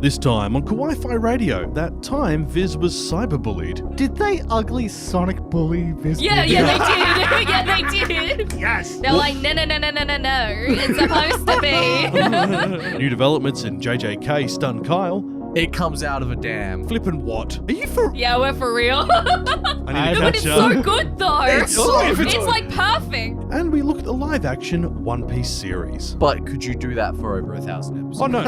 This time on Kawaii-Fi Radio, that time Viz was cyberbullied. Did they ugly Sonic bully Viz? Yeah, they did. Yeah, they did. Yes. They're like, no. It's supposed to be. New developments in JJK Stun Kyle. It comes out of a dam. Flippin' what? Are you for... Yeah, we're for real. I need to But catch it's up. so good though. It's so good. It's like perfect. And we looked at the live-action One Piece series. But could you do that for over 1,000 episodes? Oh, no.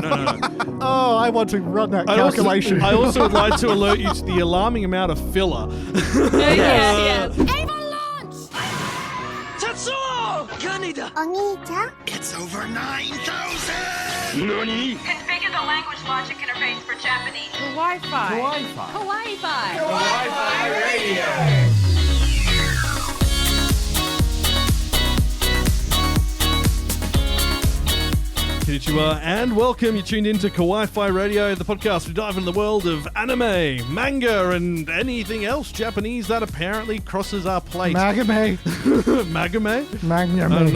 Oh, I want to run that calculation. I also would like to alert you to the alarming amount of filler. Yeah. It's over 9,000! Configure the language logic interface for Japanese. Kawaii-Fi. Kawaii-Fi Radio! Konnichiwa and welcome. You're tuned into Kawaii-Fi Radio, the podcast we dive into the world of anime, manga, and anything else Japanese that apparently crosses our plate. Magame. Magame?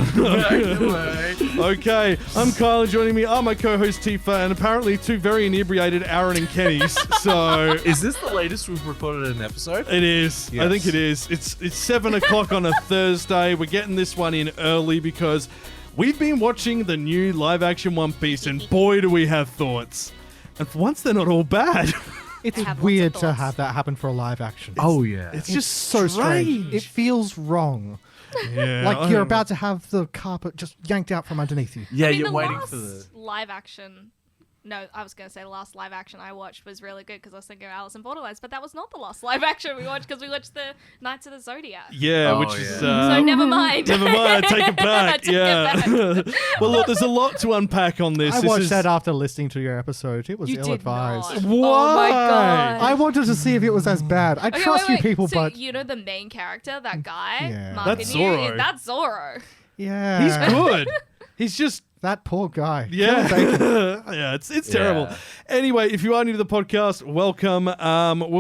Okay, I'm Kyle, and joining me are my co-host Tifa, and apparently two very inebriated Aaron and Kenny. So Is this the latest we've recorded an episode? it is. Yes. I think it is. It's 7 o'clock on a Thursday. We're getting this one in early because we've been watching the new live-action One Piece, and boy, do we have thoughts. And for once, they're not all bad. It's I have lots weird of to thoughts. have that happen for a live action. Oh, yeah. It's It's just so strange. It feels wrong. Yeah, Like I you're don't- about to have the carpet just yanked out from underneath you. Yeah, I mean, you're the waiting last for the... live action. No, I was going to say the last live action I watched was really good because I was thinking of Alice in Borderlands, but that was not the last live action we watched because we watched the Knights of the Zodiac. Yeah, Oh, which yeah. is... So never mind. Never mind, I take it back. Take it yeah. Well, look, there's a lot to unpack on this. I This watched is- that after listening to your episode. It was You did ill-advised. not. Why? Oh my god. I wanted to see if it was as bad. I Okay, trust wait. you people, So but you know the main character, that guy, Yeah. Mark That's and you, Zoro. that's Zoro. yeah. He's good. He's just... That poor guy. Yeah, yeah, it's terrible. Yeah. Anyway, if you are new to the podcast, welcome. We're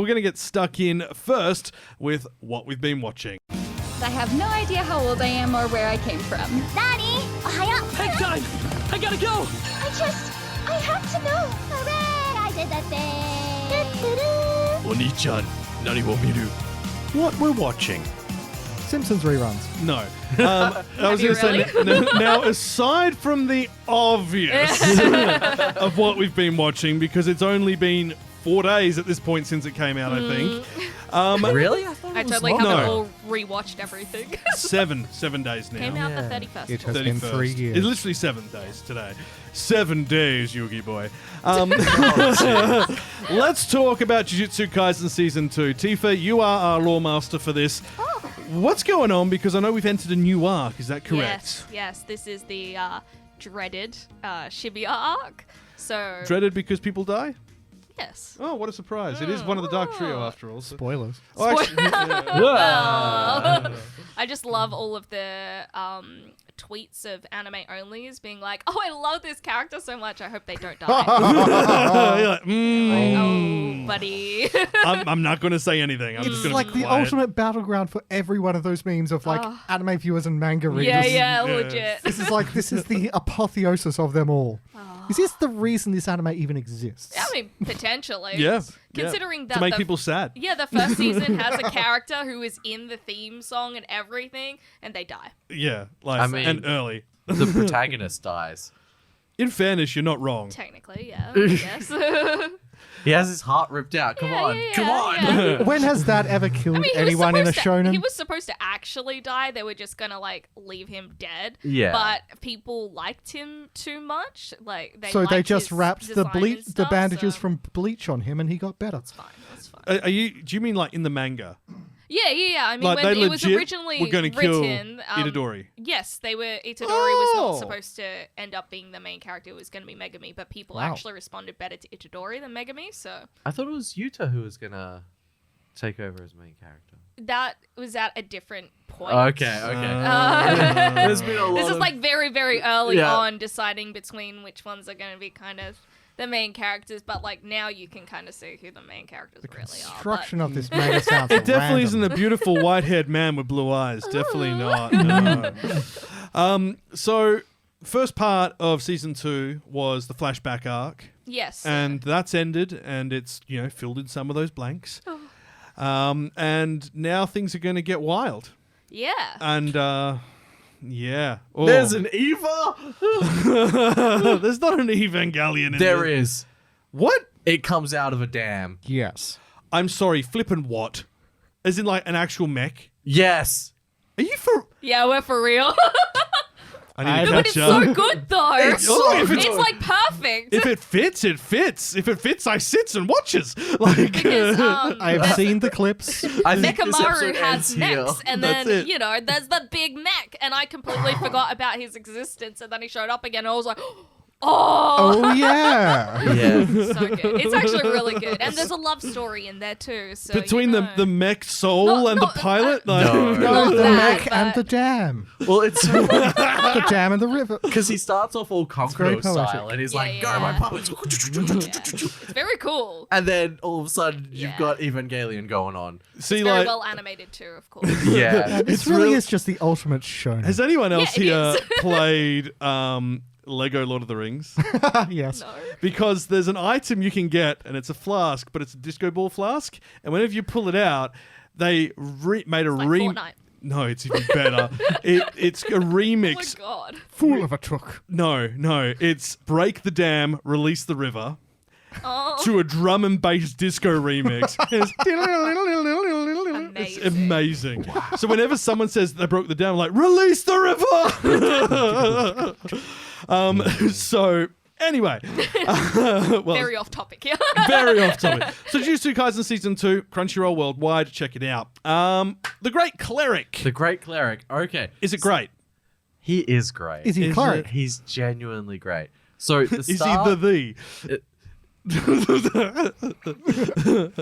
going to get stuck in first with what we've been watching. I have no idea how old I am or where I came from. Daddy, ohio. Hang time! I gotta go! I have to know. Hooray, I did the thing. Oni-chan, nani wo miru? What we're watching. Simpsons reruns. No. I was you going to say, now, aside from the obvious of what we've been watching, because it's only been 4 days at this point since it came out, I think. Really? I thought I it was totally longer. haven't No. all rewatched everything. 7 days now. Came out the 31st. It has been 3 years. It's literally 7 days today. 7 days, Yugi boy. Let's talk about Jujutsu Kaisen Season 2. Tifa, you are our lore master for this. What's going on? Because I know we've entered a new arc. Is that correct? Yes. This is the dreaded Shibuya arc. So, Dreaded because people die? yes. Oh, what a surprise. It is one of the Dark Trio after all. So. Spoilers. Oh, actually, I just love all of the tweets of anime onlys being like, oh, I love this character so much, I hope they don't die. You're like, Oh, buddy. I'm not going to say anything. I'm just It's going to like the ultimate battleground for every one of those memes of like anime viewers and manga readers. yeah, legit. This is the apotheosis of them all. Is this the reason this anime even exists? I mean, potentially. Yeah. Considering that to make the- people sad. Yeah, the first season has a character who is in the theme song and everything, and they die. Yeah, like I mean- and early. The protagonist dies. In fairness, you're not wrong. Technically, yeah, I guess. He has his heart ripped out. Come on. Come on. Yeah. When has that ever killed I mean, anyone in a he shonen? was supposed to actually die. They were just gonna like leave him dead. Yeah. But people liked him too much. Like they So they liked just his wrapped the design and the stuff, bandages so from Bleach on him, and he got better. That's fine. That's fine. Do you mean like in the manga? Yeah. I mean, Like, when they it was legit originally were gonna kill written, Itadori? Yes, they were. Itadori was Oh. not supposed to end up being the main character. It was going to be Megami, but people Wow. actually responded better to Itadori than Megami. So I thought it was Yuta who was going to take over as main character. that was at a different point. Okay. There's been a lot This is of- like very, very early Yeah. on deciding between which ones are going to be kind of the main characters, but like now you can kind of see who the main characters really are. Construction of this manga sounds It definitely random. isn't a beautiful white-haired man with blue eyes. Definitely not. No. So first part of season 2 was the flashback arc. Yes. And that's ended, and it's, filled in some of those blanks. And now things are going to get wild. Yeah. And, yeah. Oh. There's an Eva? There's not an Evangelion in There is. What? It comes out of a dam. Yes. I'm sorry, flippin' what? As in, like, an actual mech? Yes. Are you for... Yeah, we're for real. I need to But catch it's up. so good, though. It's so good. It's like perfect. If it fits, it fits. If it fits, I sits and watches. Like, Because, I've seen the clips. I think this Mechamaru episode has ends here. mechs, and That's then, it. there's the big mech, and I completely forgot about his existence, and then he showed up again, and I was like, oh! Oh, yeah. Yeah. So good. It's actually really good. And there's a love story in there, too. So, between the mech soul No, and no, the pilot? No. No, Not the that, mech and but- the dam. Well, it's The dam and the river. because he starts off all very Conqueror style, poetic. and he's Yeah, like, yeah. "Go, my puppets!" It's very cool. And then all of a sudden, you've Yeah. got Evangelion going on. See, Very like, well animated, too, of course. Yeah. This It's really real- is just the ultimate shonen. has anyone else it here is. played Lego Lord of the Rings? Yes. No. Because there's an item you can get, and it's a flask, but it's a disco ball flask. And whenever you pull it out, they made a Like Fortnite. No, it's even better. It's a Oh, remix. my God. Fool of a truck. No, it's Break the Dam, Release the River Oh. to a drum and bass disco remix. It's amazing. So whenever someone says they broke the dam, I'm like, release the river! So anyway. Well, Very off topic here. very off topic. So Jujutsu Kaisen Season 2, Crunchyroll Worldwide, check it out. The Great Cleric. The Great Cleric. Okay. Is it great? He is great. Is he Is a cleric? He's genuinely great. So the Is he start, the?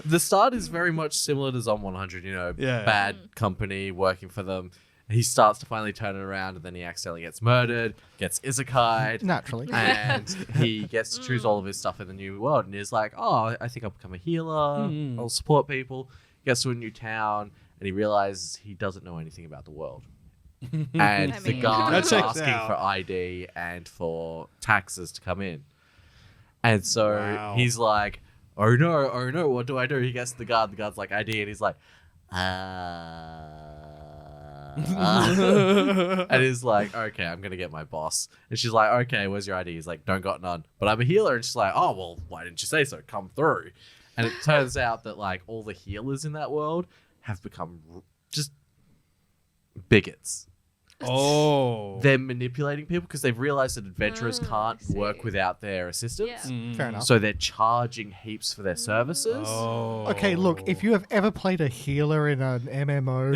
the start is very much similar to Zom 100. Yeah. Bad company working for them. He starts to finally turn it around, and then he accidentally gets murdered, gets isekai'd, Naturally. and he gets to choose all of his stuff in the new world. And he's like, "Oh, I think I'll become a healer. I'll support people." Gets to a new town, and he realizes he doesn't know anything about the world. And I the mean- guard That is checks asking out. for ID and for taxes to come in. And so Wow. he's like, oh no, what do I do? He gets to the guard, the guard's like, ID, and he's like, and he's like, okay, I'm gonna get my boss. And she's like, okay, where's your ID? He's like, don't got none, but I'm a healer. And she's like, oh, well, why didn't you say so? Come through. And it turns out that like all the healers in that world have become just bigots. Oh. They're manipulating people because they've realized that adventurers I can't see. work without their assistance. Yeah. Fair enough. So they're charging heaps for their services. Oh. Okay, look, if you have ever played a healer in an MMO,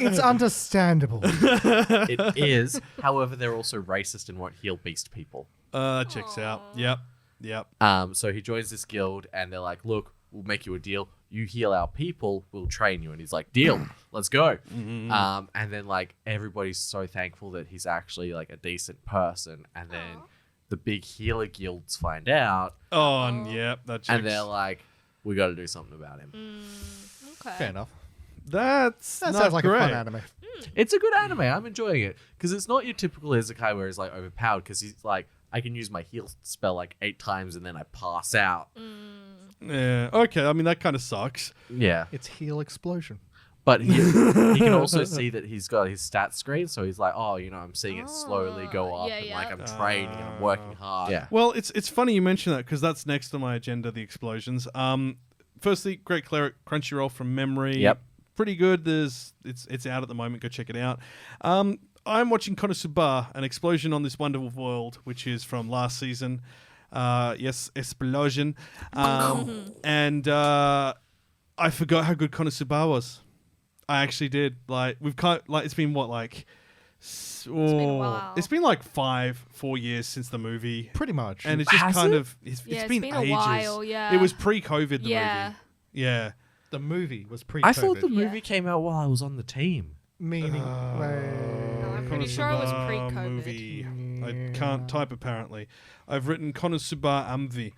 it's understandable. It is. However, they're also racist and won't heal beast people. That checks out. Yep. So he joins this guild and they're like, look, we'll make you a deal. You heal our people, we'll train you. And he's like, deal, let's go. And then like everybody's so thankful that he's actually like a decent person. And then the big healer guilds find out Oh, and yep, that checks. and they're like, we got to do something about him. Okay. Fair enough. that That not sounds like great. a fun anime. It's a good anime. I'm enjoying it because it's not your typical isekai where he's like overpowered because he's like, I can use my heal spell like 8 times and then I pass out. Yeah. Okay. I mean, that kind of sucks. Yeah. It's heal explosion. But he can also see that he's got his stats screen, so he's like, oh, I'm seeing it slowly go up, yeah, and yeah. like I'm training and I'm working hard. Yeah. Well, it's funny you mention that because that's next on my agenda. The explosions. Firstly, Great Cleric Crunchyroll from memory. Yep. Pretty good. It's out at the moment. Go check it out. I'm watching Konosuba, an explosion on this wonderful world, which is from last season. Yes, explosion. And I forgot how good Konosuba was. I actually did. Like it's been what been a while. It's been like 4 years since the movie. Pretty much. And it's just Has kind it? of it's Yeah, it's been been ages. a while, yeah. It was pre-COVID. The Yeah. movie. Yeah. the movie was pre-COVID. I thought the movie Yeah. came out while I was on the team. Meaning... I'm pretty sure it was Konosuba pre-COVID. Movie. I can't type apparently. I've written Konosuba Amvi.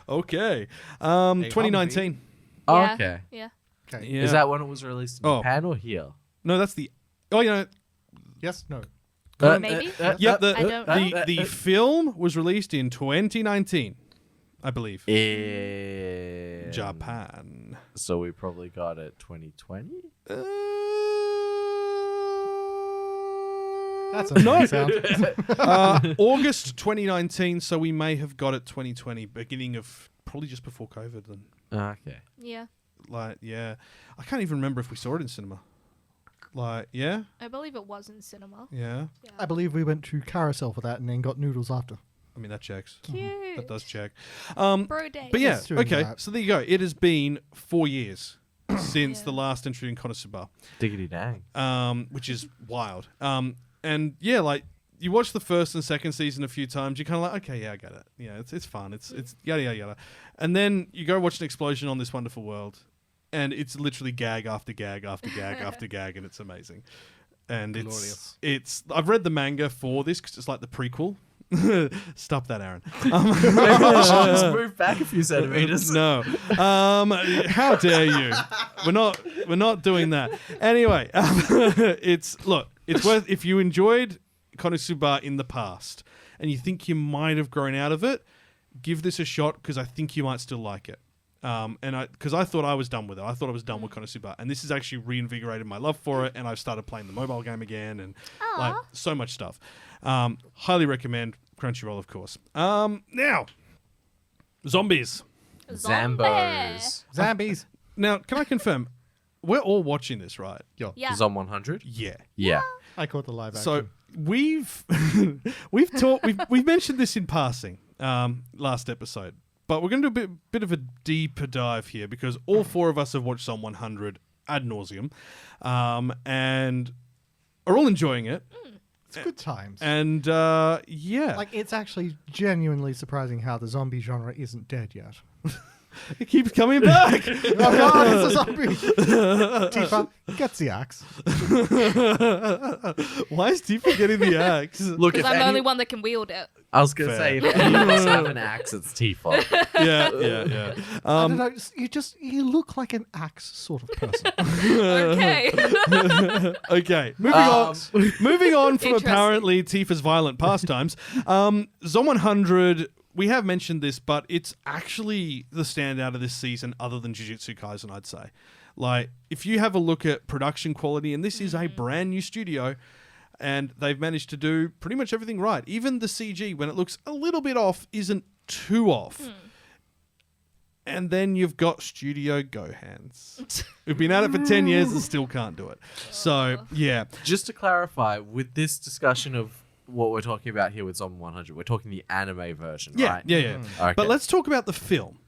Okay. 2019. Oh, Yeah. okay. Yeah. Okay. Yeah. Is that when it was released in Oh. Japan or here? No, that's the. Oh, Yes? No. Maybe. Yep, I don't know. the film was released in 2019, I believe. In Japan. So we probably got it 2020. That's a nice sound. August 2019, so we may have got it 2020, beginning of probably just before COVID. Then, Okay. Yeah. I can't even remember if we saw it in cinema. Yeah, I believe it was in cinema. yeah. I believe we went to Carousel for that and then got noodles after. I mean that checks. Cute. That does check. Bro day. But yeah, It's doing okay. that. So there you go. It has been 4 years since the last entry in Konosuba, Diggity dang. which is wild. And yeah, you watch the first and second season a few times, you're kind of like, okay, yeah, I get it. Yeah, it's fun. It's yada yada yada. And then you go watch an explosion on this wonderful world, and it's literally gag after gag after gag after gag, and it's amazing. And Glorious. it's I've read the manga for this because it's like the prequel. Stop that, Aaron. Just move back a few centimeters. No. How dare you? We're not doing that. Anyway, it's worth, if you enjoyed Konosuba in the past and you think you might have grown out of it, give this a shot because I think you might still like it. Because I thought I was done with it. I thought I was done with Konosuba, and this has actually reinvigorated my love for it. And I've started playing the mobile game again, and so much stuff. Highly recommend. Crunchyroll, of course. Now, zombies. Zambos. Zombies. Now, can I confirm? We're all watching this, right? Yeah. Zom 100? Yeah. Yeah. I caught the live action. So we've we've mentioned this in passing last episode, but we're going to do a bit of a deeper dive here because all four of us have watched Zom 100 ad nauseum, and are all enjoying it. It's good times. And yeah, It's actually genuinely surprising how the zombie genre isn't dead yet. it keeps coming back. Oh god, it's a zombie! Tifa gets the axe. Why is Tifa getting the axe? Look, Because if I'm the any- only one that can wield it. I was going to say, if any of us have an axe, it's Tifa. Yeah. I don't know, you look like an axe sort of person. Okay. Okay, moving on from apparently Tifa's violent pastimes. Zom 100, we have mentioned this, but it's actually the standout of this season other than Jujutsu Kaisen, I'd say. If you have a look at production quality, and this is a brand new studio, and they've managed to do pretty much everything right. Even the CG, when it looks a little bit off, isn't too off. And then you've got Studio Gohans, who've been at it for 10 years and still can't do it. So, yeah. Just to clarify, with this discussion of what we're talking about here with Zom 100, we're talking the anime version, Yeah, right? yeah. Okay. But let's talk about the film.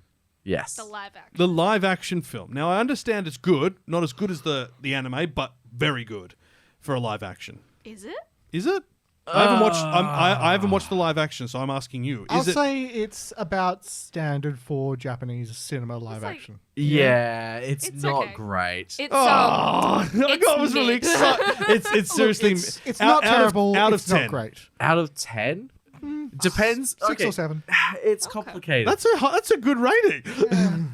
Yes. The live action. The live action film. Now, I understand it's good. Not as good as the anime, but very good for a live action. Is it? Is it? I haven't watched. I haven't watched the live action, so I'm asking you. I'll Is it? say it's about standard for Japanese cinema live like- action. Yeah, it's not okay. great. It's I it's was really mid. excited. It's seriously. It's not terrible. Out of it's 10. not great. Out of 10? Depends. 6 okay. or 7. It's complicated. That's a good rating.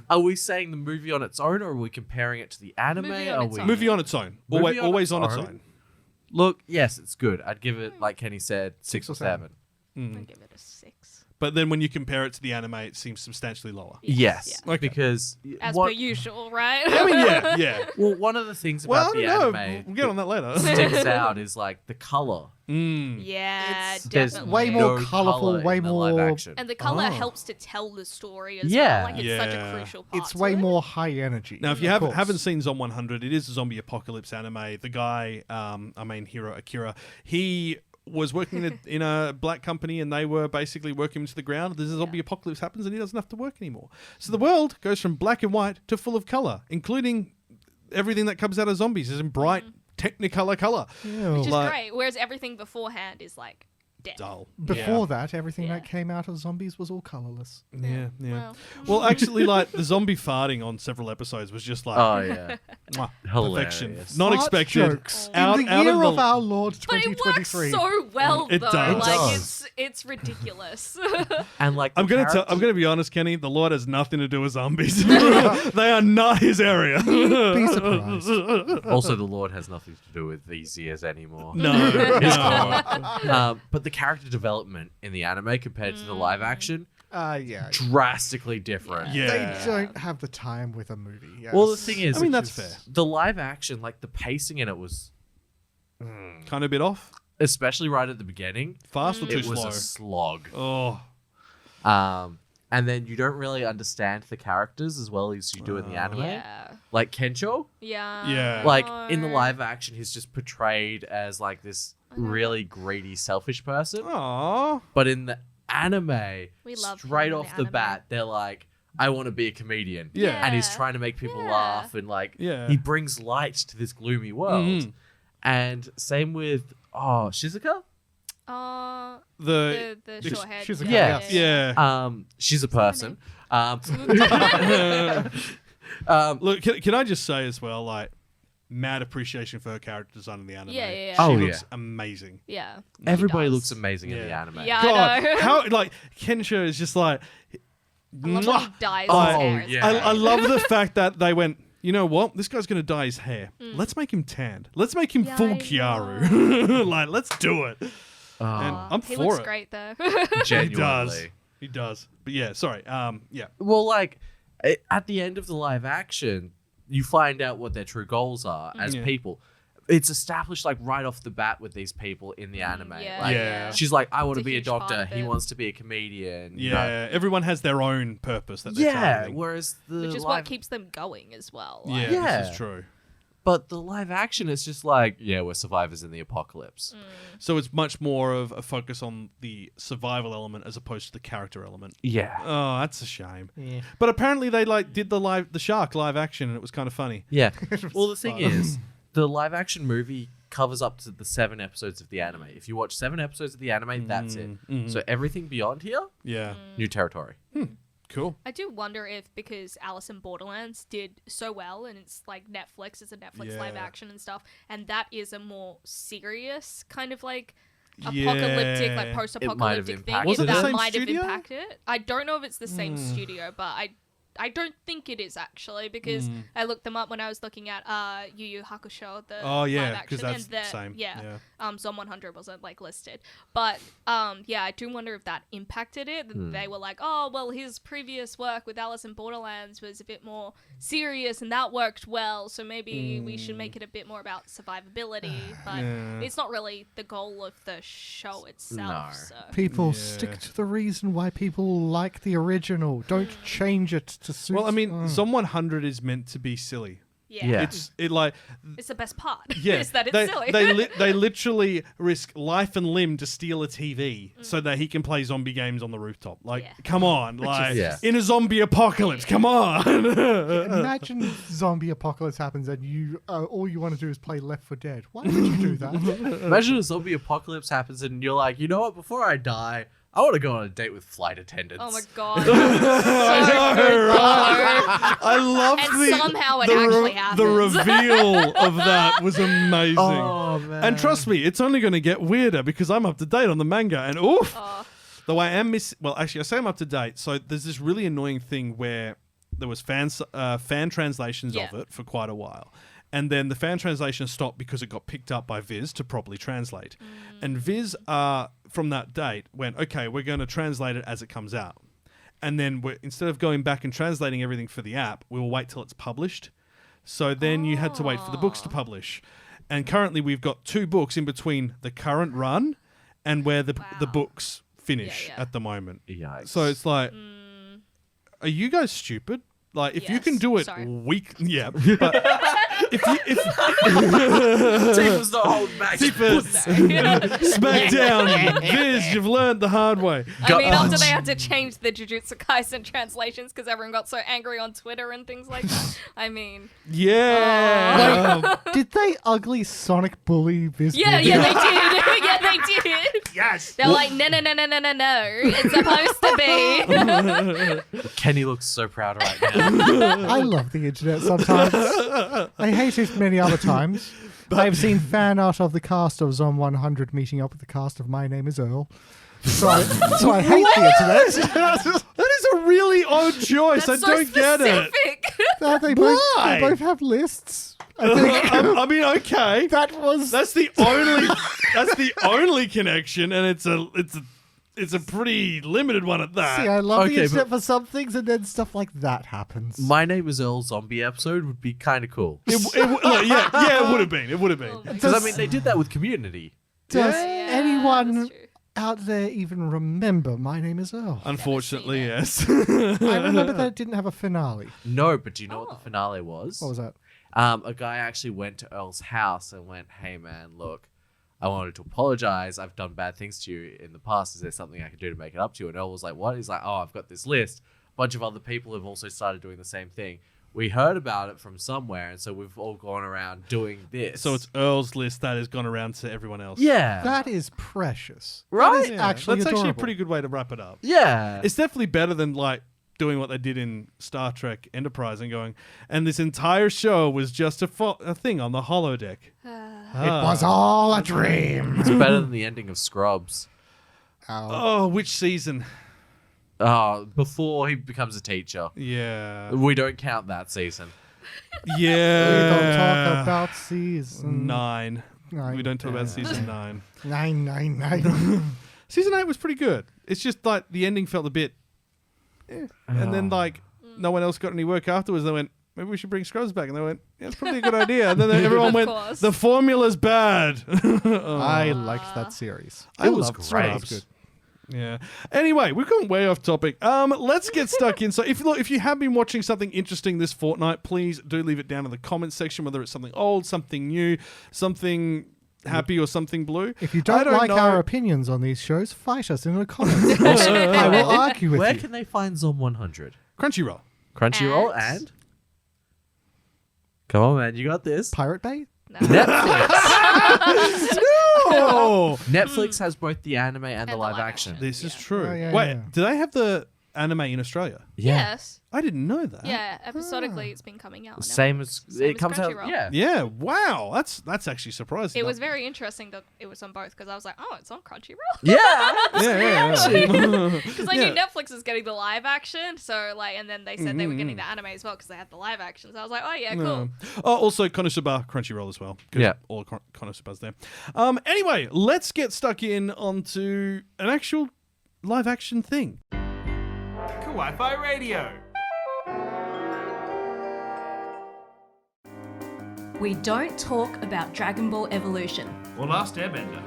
Are we saying the movie on its own, or are we comparing it to the anime? Movie on Are its we... own. Movie on its own. Movie on Always its on its own. own. Look, yes, it's good. I'd give it, like Kenny said, 6 or 7. I give it a 6. But then when you compare it to the anime, it seems substantially lower. Yes, Okay. because As per usual, right? I mean, yeah. Well, one of the things Well, I about the don't know. anime We'll get on that later. sticks out is like the color. Yeah, There's definitely. way more no colourful, colour way in the live more- action. And the color Oh. helps to tell the story as Yeah. well. Like, it's such a Yeah. crucial part. It's to way it. more high energy. Now, if you of course. haven't seen Zom 100, it is a zombie apocalypse anime. The guy, our main hero, Akira, he was working in a black company, and they were basically working him to the ground. There's a zombie apocalypse happens, and he doesn't have to work anymore. So the world goes from black and white to full of color, including everything that comes out of zombies is in bright Technicolor color. Which is Like- great. Whereas everything beforehand is like dead. Dull. Before that, everything Yeah. that came out of zombies was all colorless. Yeah. Well, Well, actually, like the zombie farting on several episodes was just like, Oh, yeah. Mwah. Hilarious. Perfection. Not Fart expected. jokes Out, in the out year of of the... our Lord But it works 2023. so well, It though. does. It Like does. it's ridiculous. And like I'm gonna character- I'm gonna be honest, Kenny. The Lord has nothing to do with zombies. They are not his area. Be surprised. Also, the Lord has nothing to do with these years anymore. No. But the character development in the anime compared to the live action, Yeah. drastically different. Yeah. They don't have the time with a movie. Yes. Well, the thing is, I mean, that's fair. the live action, like the pacing in it was, Kind of a bit off. especially right at the beginning, Fast or too it was slow? a slog. Oh. And then you don't really understand the characters as well as you do in the anime. yeah. Like Kencho, Yeah. like in the live action, he's just portrayed as like this really greedy, selfish person. Aw. But in the anime, We love him straight in off the the anime. bat, they're like, I want to be a comedian. Yeah. And he's Yeah. trying to make people Yeah. laugh and like Yeah. he brings light to this gloomy world. Mhm. And same with Shizuka. The The short head. she's a Yeah. yes. yeah. She's a person. Look, can I just say as well, like, mad appreciation for her character design in the anime. Yeah, yeah, yeah. She Oh, looks yeah. amazing. Yeah. Everybody He does. looks amazing in the Yeah. anime. Yeah, God, I know. how like Kensho is just like. I love when he Mwah. dyes Oh, his hair. It's yeah. I love the fact that they went, you know what? This guy's gonna dye his hair. Let's make him tanned. Let's make him Yeah, full I Kiaru. Like, let's do it. And I'm he for looks it. great though. Genuinely. He does. But yeah, sorry. Yeah. Well, like at the end of the live action, you find out what their true goals are as Yeah. people. It's established like right off the bat with these people in the anime. yeah, Like, Yeah. she's like, I want to It's a be a huge part doctor. of He it. wants to be a comedian. you Yeah. know? Everyone has their own purpose that they're Yeah. targeting. Whereas the Which is live, what keeps them going as well. Yeah, Like, Yeah. this is true. but the live action is just like, yeah, we're survivors in the apocalypse. So it's much more of a focus on the survival element as opposed to the character element. Yeah. Oh, that's a shame. Yeah. But apparently they like did the shark live action and it was kind of funny. Yeah. Well, the thing fun. is, the live action movie covers up to the 7 episodes of the anime. If you watch 7 episodes of the anime, that's it. So everything beyond here, Yeah. new territory. Cool. I do wonder if because Alice in Borderlands did so well and it's like Netflix is a Netflix live Yeah. action and stuff, and that is a more serious kind of like Yeah. apocalyptic, like It might have post-apocalyptic thing. impacted Was it the that same might studio? have impacted. I don't know if it's the same studio, but I don't think it is actually because I looked them up when I was looking at Yu Yu Hakusho, the Oh, yeah, live 'cause action, that's and the same, yeah. Zone 100 wasn't like listed, but yeah, I do wonder if that impacted it. They were like, oh well, his previous work with Alice in Borderlands was a bit more serious and that worked well, so maybe we should make it a bit more about survivability. But Yeah. it's not really the goal of the show itself. No. So. People Yeah. stick to the reason why people like the original. Don't change it to suit. Well, I mean, Zom 100 is meant to be silly. Yeah. Yeah. It's the best part. yeah. is that it's they, silly. they literally risk life and limb to steal a TV so that he can play zombie games on the rooftop. Like, Yeah. come on, like Yeah. in a zombie apocalypse, come on. imagine zombie apocalypse happens and you all you want to do is play Left 4 Dead. Why would you do that? Imagine a zombie apocalypse happens and you're like, you know what? Before I die, I want to go on a date with flight attendants. Oh my god. I love And somehow it the actually the happens. reveal of that was amazing. Oh, man. And trust me, it's only going to get weirder because I'm up to date on the manga. And oof, Oh. though I am well, actually, I say I'm up to date. So there's this really annoying thing where there was fan translations of Yeah. it for quite a while. And then the fan translation stopped because it got picked up by Viz to properly translate. And Viz, from that date, went, okay, we're going to translate it as it comes out. And then instead of going back and translating everything for the app, we will wait till it's published. So then you had to wait for the books to publish. And currently we've got 2 books in between the current run and where the books finish Yeah, yeah. at the moment. Yikes. So it's like, are you guys stupid? Like, if you can Yes, do it sorry. yeah. But if Tifa's not holding back. Smackdown, Viz, you've learned the hard way. I mean, after they had to change the Jujutsu Kaisen translations because everyone got so angry on Twitter and things like that. I mean, Yeah. Did they ugly Sonic bully this yeah, movie? yeah, they did. Yeah, they did. Yes. They're like, no. It's supposed to be. Kenny looks so proud right now. I love the internet sometimes. I hate it many other times. I've seen fan art of the cast of Zom 100 meeting up with the cast of My Name is Earl. So I hate the internet. That is a really odd choice. That's I don't get it. They Why? both have lists. I think I mean, okay. that's the only connection, and it's a pretty limited one at that. See, I love Okay, the internet for some things, and then stuff like that happens. My Name is Earl zombie episode would be kind of cool. It would have been. It would have been. Because, I mean, they did that with Community. Does Yeah, anyone that's true. out there even remember My Name is Earl? Unfortunately, yes. I remember that it didn't have a finale. No, but do you know what the finale was? What was that? A guy actually went to Earl's house and went, "Hey man, look, I wanted to apologize. I've done bad things to you in the past. Is there something I can do to make it up to you?" And Earl was like, "What?" He's like, "Oh, I've got this list. A bunch of other people have also started doing the same thing. We heard about it from somewhere, and so we've all gone around doing this." So it's Earl's list that has gone around to everyone else. yeah, That is precious. Right? That is Yeah, actually that's adorable. actually a pretty good way to wrap it up. yeah. It's definitely better than like doing what they did in Star Trek Enterprise and going, and this entire show was just a thing on the holodeck. It was all a dream. It's better than the ending of Scrubs. Oh, which season? Before he becomes a teacher. Yeah. We don't count that season. We Yeah. don't talk about season 9. Nine. We don't talk about season 9. 999. Season 8 was pretty good. It's just like the ending felt a bit and then like no one else got any work afterwards. They went, maybe we should bring Scrubs back. And they went, yeah, it's probably a good idea. And then everyone Of went, course. the formula's bad. I liked that series. I loved was Scrubs. great. Yeah. Anyway, we've gone way off topic. Let's get stuck in. So if you have been watching something interesting this fortnight, please do leave it down in the comments section, whether it's something old, something new, something happy, or something blue. If you I don't like know. our opinions on these shows, fight us in the comments. I will argue with Where you. can they find Zom 100? Crunchyroll. Crunchyroll and? Come on, man. You got this. Pirate Bay? No. Netflix. Oh, Netflix has both the anime and the the live live action. action. this is Yeah. true. Oh, yeah, Wait, yeah. do they have the anime in Australia? Yes. I didn't know that. Yeah, episodically it's been coming out. on Same as Netflix. Same it comes out. Crunchyroll. Yeah. Yeah. Wow. That's actually surprising. It was very interesting that it was on both because I was like, oh, it's on Crunchyroll. Yeah. Yeah. Because I Yeah. knew Netflix is getting the live action, so like, and then they said they were getting the anime as well because they had the live action. So I was like, oh yeah, cool. Oh, also Konosuba Crunchyroll as well. 'Cause Yeah. all Konosuba's there. Anyway, let's get stuck in onto an actual live action thing. Kawaii-Fi Radio. We don't talk about Dragon Ball Evolution. Or Last Airbender.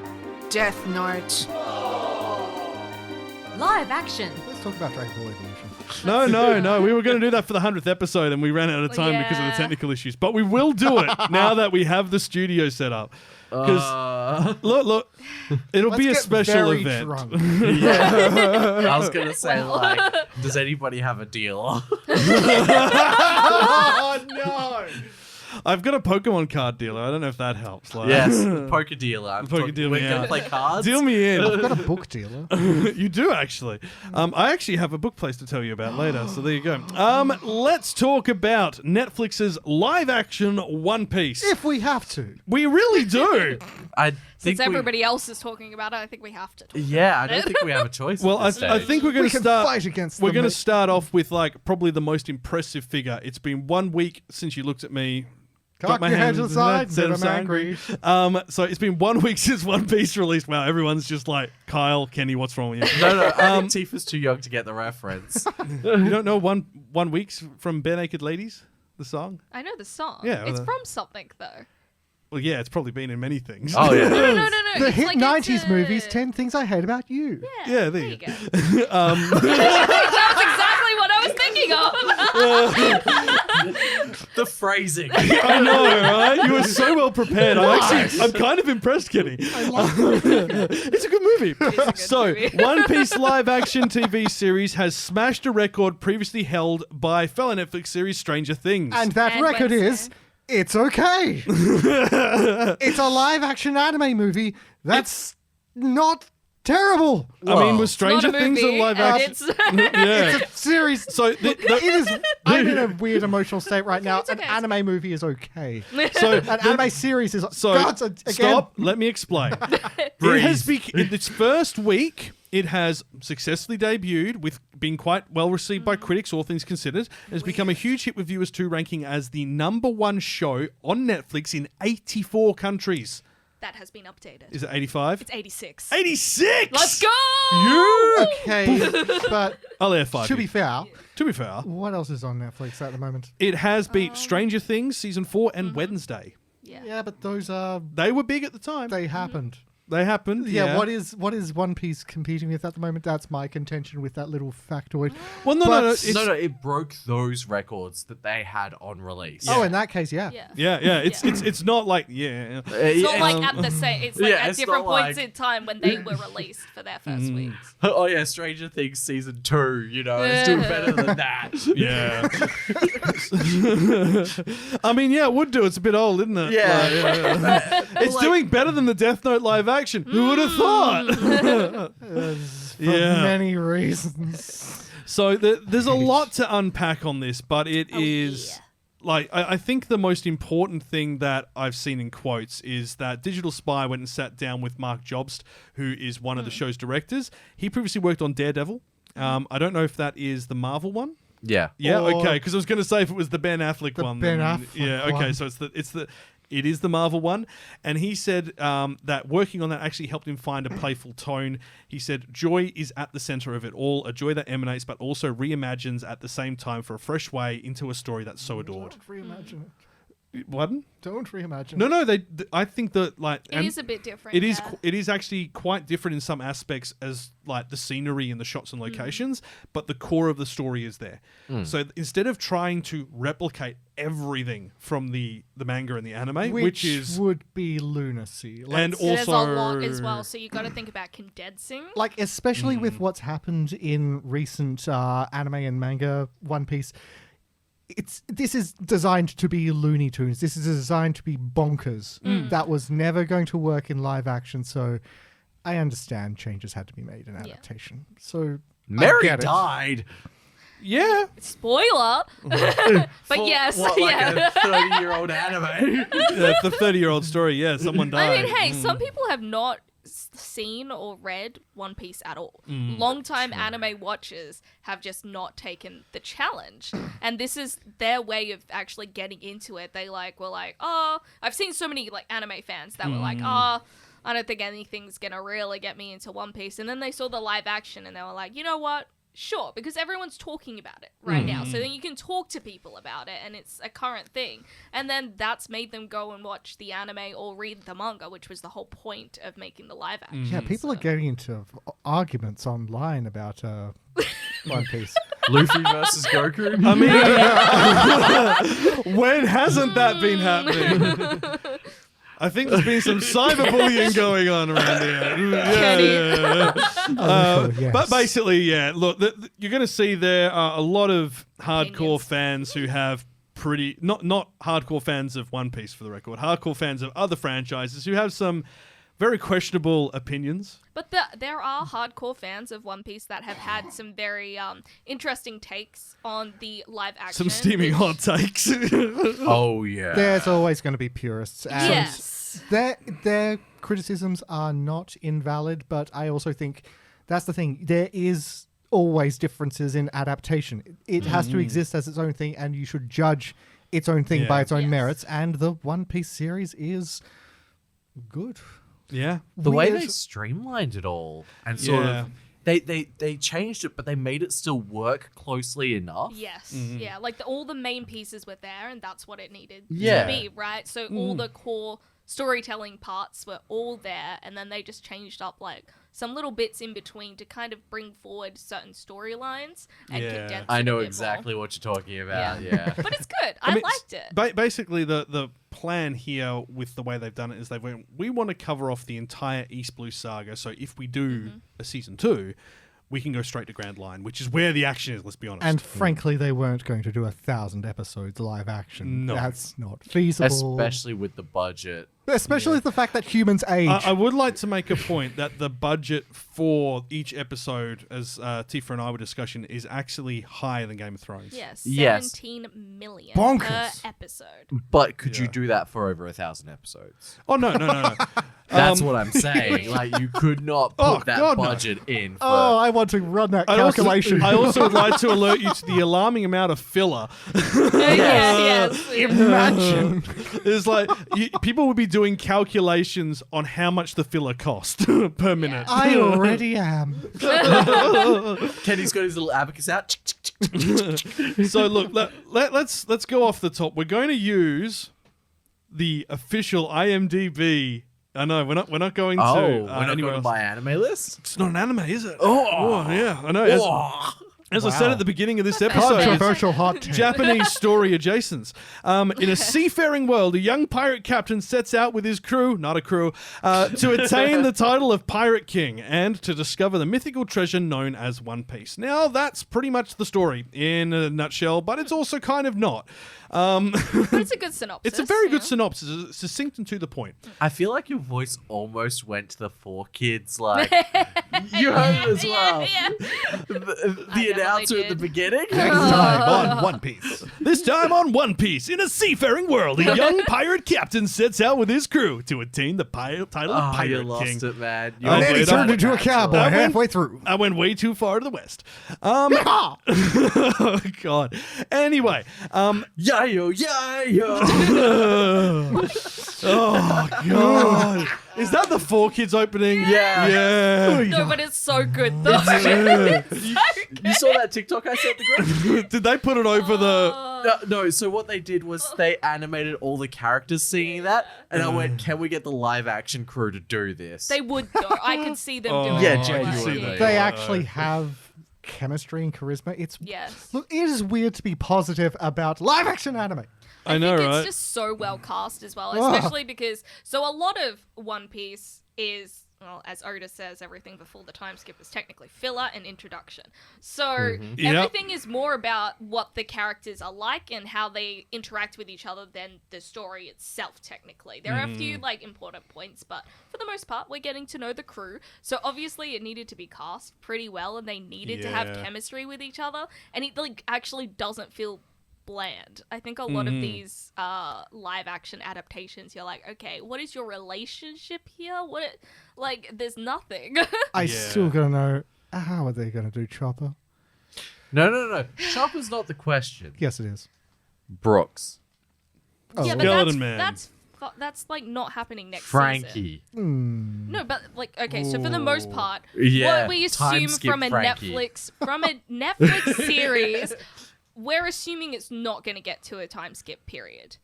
Death Note. Live action. Let's talk about Dragon Ball Evolution. No. We were going to do that for the 100th episode and we ran out of time because of the Yeah. technical issues. But we will do it now that we have the studio set up. Because, look, it'll be a Let's get special very event. drunk. I was gonna say, like, does anybody have a deal? Oh, no. I've got a Pokemon card dealer. I don't know if that helps. Like, Yes, poker dealer. Poker dealer, We're yeah. gonna play cards. Deal me in. I've got a book dealer. You do actually. I actually have a book place to tell you about later. So there you go. Let's talk about Netflix's live-action One Piece. If we have to. We really do. I Since think everybody else is talking about it, I think we have to. Yeah, I don't think we have a choice. Well, at this I stage. think we're going We to can start. fight against We're them, going to mate. start off with like probably the most impressive figure. It's been 1 week since you looked at me. Cock your head to the side, said I'm angry. So it's been 1 week since One Piece released. Wow, everyone's just like, Kyle, Kenny, what's wrong with you? No, I think Tifa's too young to get the reference. You don't know one week's from Bare Naked Ladies, the song? I know the song. Yeah, It's well, from something though. Well, yeah, it's probably been in many things. Oh yeah. No. The it's hit like 90s it's, movies, 10 Things I Hate About You. Yeah, there you go. go. That was exactly what I was thinking of. The phrasing. I know, right? You were so well prepared. I'm kind of impressed, Kenny. It's a good movie. movie. One Piece live action TV series has smashed a record previously held by fellow Netflix series Stranger Things. And that And record Wednesday. is, it's okay. It's a live action anime movie that's not terrible. I mean, was Stranger Things a live action? It's a series. So it is. I'm in a weird emotional state right now. It's okay. An anime movie is okay. So An anime series is. So God, again. stop. Let me explain. It has in its first week. It has successfully debuted with being quite well received by critics, all things considered. It has become a huge hit with viewers too, ranking as the #1 show on Netflix in 84 countries. That has been updated. Is it 85? It's 86. 86! Let's go! You! Okay, but I'll air 5. to be fair, what else is on Netflix at the moment? It has beat Stranger Things season 4 and Wednesday. Yeah, but those are They were big at the time. they happened. They happened. Yeah, what is One Piece competing with at the moment? That's my contention with that little factoid. Well, no. It broke those records that they had on release. Oh, in that case, yeah. Yeah. It's not like It's not like at the same. It's like at different points in time when they were released for their first weeks. Oh yeah, Stranger Things season 2. You know, it's doing better than that. Yeah. I mean, yeah, it would do. It's a bit old, isn't it? Yeah. It's doing better than the Death Note live action. Who would have thought? For many reasons. So there's a lot to unpack on this, but it is... Like, I think the most important thing that I've seen in quotes is that Digital Spy went and sat down with Mark Jobst, who is one of the show's directors. He previously worked on Daredevil. I don't know if that is the Marvel one. Yeah. Yeah, okay, because I was going to say if it was the Ben Affleck one. Ben Affleck Yeah, okay, one. so it is the Marvel one. And he said that working on that actually helped him find a playful tone. He said, joy is at the center of it all, a joy that emanates but also reimagines at the same time for a fresh way into a story that's so adored. Don't reimagine it. Pardon? Don't reimagine. No. I think that It is a bit different. It is. It is actually quite different in some aspects, as like the scenery and the shots and locations, but the core of the story is there. So instead of trying to replicate everything from the manga and the anime, which would be lunacy, and also there's a lot as well. So you got to think about condensing, like especially with what's happened in recent anime and manga One Piece. This is designed to be Looney Tunes. This is designed to be bonkers. That was never going to work in live action. So I understand changes had to be made in adaptation. So Mary died. Yeah. Spoiler. But yes. Like a 30-year-old anime. It's the 30-year-old story. Yeah, someone died. I mean, hey, some people have not seen or read One Piece at all. Long-time anime watchers have just not taken the challenge, and this is their way of actually getting into it. They were like, oh, I've seen so many like anime fans that were like, oh, I don't think anything's gonna really get me into One Piece, and then they saw the live action and they were like, you know what? Sure, because everyone's talking about it right now. So then you can talk to people about it and it's a current thing. And then that's made them go and watch the anime or read the manga, which was the whole point of making the live action. Yeah, people are getting into arguments online about One Piece. Luffy versus Goku. I mean, when hasn't that been happening? I think there's been some cyberbullying going on around here. Yes. But basically, yeah, look, you're going to see there are a lot of hardcore fans who have not hardcore fans of One Piece, for the record, hardcore fans of other franchises who have some very questionable opinions. But there are hardcore fans of One Piece that have had some very interesting takes on the live action. Some steaming hot takes. Oh, yeah. There's always going to be purists. And yes. Their criticisms are not invalid, but I also think that's the thing. There is always differences in adaptation. It has to exist as its own thing, and you should judge its own thing by its own merits, and the One Piece series is good. Yeah. The way they streamlined it all and sort of they changed it, but they made it still work closely enough. Yes. Yeah, like all the main pieces were there and that's what it needed to be, right? So all the core storytelling parts were all there, and then they just changed up like some little bits in between to kind of bring forward certain storylines and condense it I know a bit exactly more. what you're talking about. Yeah. But it's good. I liked it. Basically, the plan here with the way they've done it is we want to cover off the entire East Blue saga. So if we do a season 2, we can go straight to Grand Line, which is where the action is, let's be honest. And frankly, they weren't going to do 1,000 episodes live action. No. That's not feasible. Especially with the budget. Especially the fact that humans age. I would like to make a point that the budget for each episode, as Tifa and I were discussing, is actually higher than Game of Thrones. Yes, Yes. 17 million Bonkers. per episode. But could you do that for over 1,000 episodes? Oh, no. That's what I'm saying. Like, you could not put that God, no. budget in for... Oh, I want to run that calculation. I also would like to alert you to the alarming amount of filler. Yes. Imagine. It's like people would be doing calculations on how much the filler cost per minute. I already am. Kenny's got his little abacus out. So look, let's go off the top. We're going to use the official IMDb. I know we're not going to. We're not anywhere going to else. my anime list? It's not an anime, is it? Oh yeah, I know. As I said at the beginning of this episode, Controversial hot take. Japanese story adjacents. In a seafaring world, a young pirate captain sets out with his crew, not a crew, to attain the title of Pirate King and to discover the mythical treasure known as One Piece. Now, that's pretty much the story in a nutshell, but it's also kind of not. But it's a good synopsis. It's a very good synopsis. It's succinct and to the point. I feel like your voice almost went to the 4Kids, like... you heard it as well. Yeah. The announcer at the beginning. Next time on One Piece. This time on One Piece, in a seafaring world, a young pirate captain sets out with his crew to attain the title of Pirate you King. lost it, man. And then he turned into a cowboy halfway through. I went way too far to the west. Oh, God. Anyway, Yayo, yayo. oh, God. Is that the 4Kids opening? Yeah. No, but it's so good though. You saw that TikTok I sent the group? Did they put it over the... No, so what they did was they animated all the characters singing that, and I went, can we get the live action crew to do this? They would though. I could see them doing yeah, it. genuinely. They actually have chemistry and charisma. It's Yes. Look, it is weird to be positive about live action anime. I know, think right? it's just so well cast as well, especially because a lot of One Piece is, well, as Oda says, everything before the time skip is technically filler and introduction. So everything is more about what the characters are like and how they interact with each other than the story itself, technically. There are a few important points, but for the most part, we're getting to know the crew. So obviously it needed to be cast pretty well and they needed to have chemistry with each other, and it actually doesn't feel bland. I think a lot of these live action adaptations, you're like, okay, what is your relationship here? There's nothing. I still gotta know, how are they gonna do Chopper? No. Chopper's not the question. Yes, it is. Brooks. Yeah, but Skeleton Man. that's like not happening next Frankie. season. No, but okay, so for the most part, Yeah, what we time assume skip from a Frankie. Netflix series, we're assuming it's not going to get to a time skip period.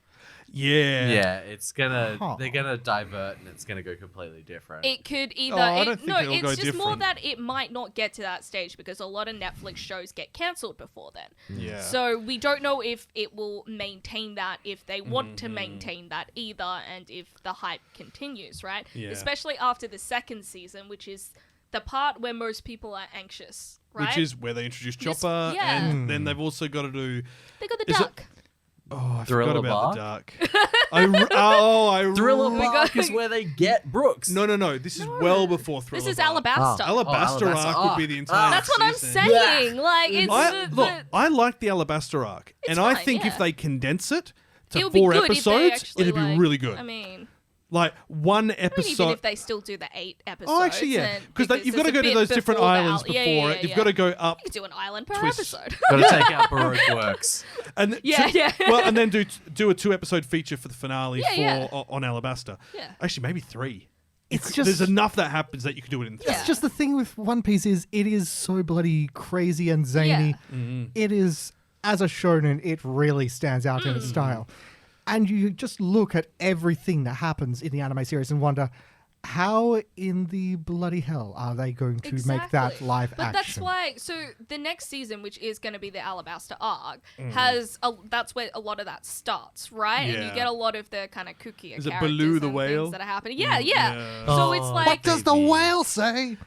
Yeah. It's gonna they're gonna divert and it's gonna go completely different. It could either I don't think it'll it's go just more different. that it might not get to that stage because a lot of Netflix shows get cancelled before then. Yeah. So we don't know if it will maintain that, if they want to maintain that either, and if the hype continues, right? Yeah. Especially after the second season, which is the part where most people are anxious, right? Which is where they introduce Just- Chopper, yeah. and then they've also got to do... They got the Is it- duck. Oh, I Thriller forgot about Bark? the duck. I Thriller Bark is where they get Brooks. No. This is well before Thriller This is Bark. Alabasta. Alabaster Alabasta arc would be the arc. entire That's what I'm season. saying. Like, it's Look, I like the Alabaster arc, and I fine, think yeah. if they condense it it to would be 4 good if they episodes, actually, it'd be like, really good. I mean, Like one even episode. if they still do the 8 episodes. Oh, actually, yeah, and- because you've got to there's go a to bit those different before the islands yeah, before yeah, it. You've yeah. got to go up. You could do an island per twist. episode. Gotta take out Baroque Works. And Yeah. Well, and then do a 2-episode feature for the finale Yeah. on Alabaster. Yeah. Actually, maybe 3. It's There's enough that happens that you can do it in 3. It's just the thing with One Piece is it is so bloody crazy and zany. It is, as a shonen, it really stands out in its style. And you just look at everything that happens in the anime series and wonder, How in the bloody hell are they going to make that live but action? that's why. So the next season, which is going to be the Alabaster arc, has that's where a lot of that starts, right? And you Yeah. get a lot of the kind of kookier Is it characters Baloo the and whale? things that are happening. Yeah. So it's like What does the whale say?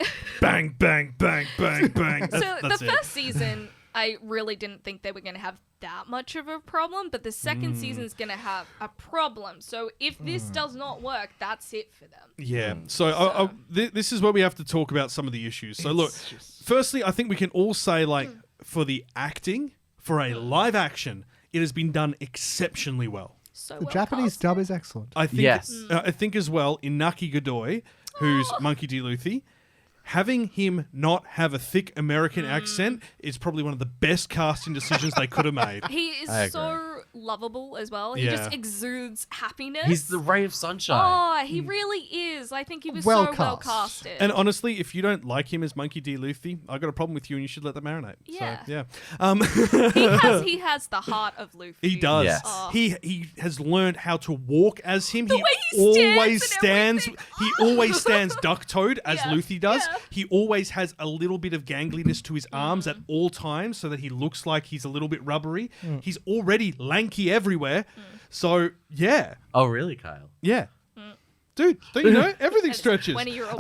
Bang, bang, bang, bang, bang. so That's the first season, I really didn't think they were going to have that much of a problem, but the second season's going to have a problem. So if this does not work, that's it for them. Yeah. So this is where we have to talk about some of the issues. So look, firstly, I think we can all say, like, for the acting, for a live action, it has been done exceptionally well. So The well Japanese casted. dub is excellent. I think. Yes. I think as well, Inaki Godoy, who's Monkey D. Luffy, having him not have a thick American accent is probably one of the best casting decisions they could have made. He is I so lovable as well. He Yeah. just exudes happiness. He's the ray of sunshine. Oh, he really is. I think he was Well so well cast. casted. And honestly, if you don't like him as Monkey D. Luffy, I got a problem with you, and you should let that marinate. Yeah. So, yeah. he has the heart of Luffy. He does. Yes. Oh. He has learned how to walk as him. The way he always stands and He always stands duck-toed as Yeah, Luffy does. yeah. He always has a little bit of gangliness to his arms at all times, so that he looks like he's a little bit rubbery. He's already lanky everywhere. So yeah, Oh, really, Kyle? yeah. Dude, don't you know? Everything stretches. 20-year-old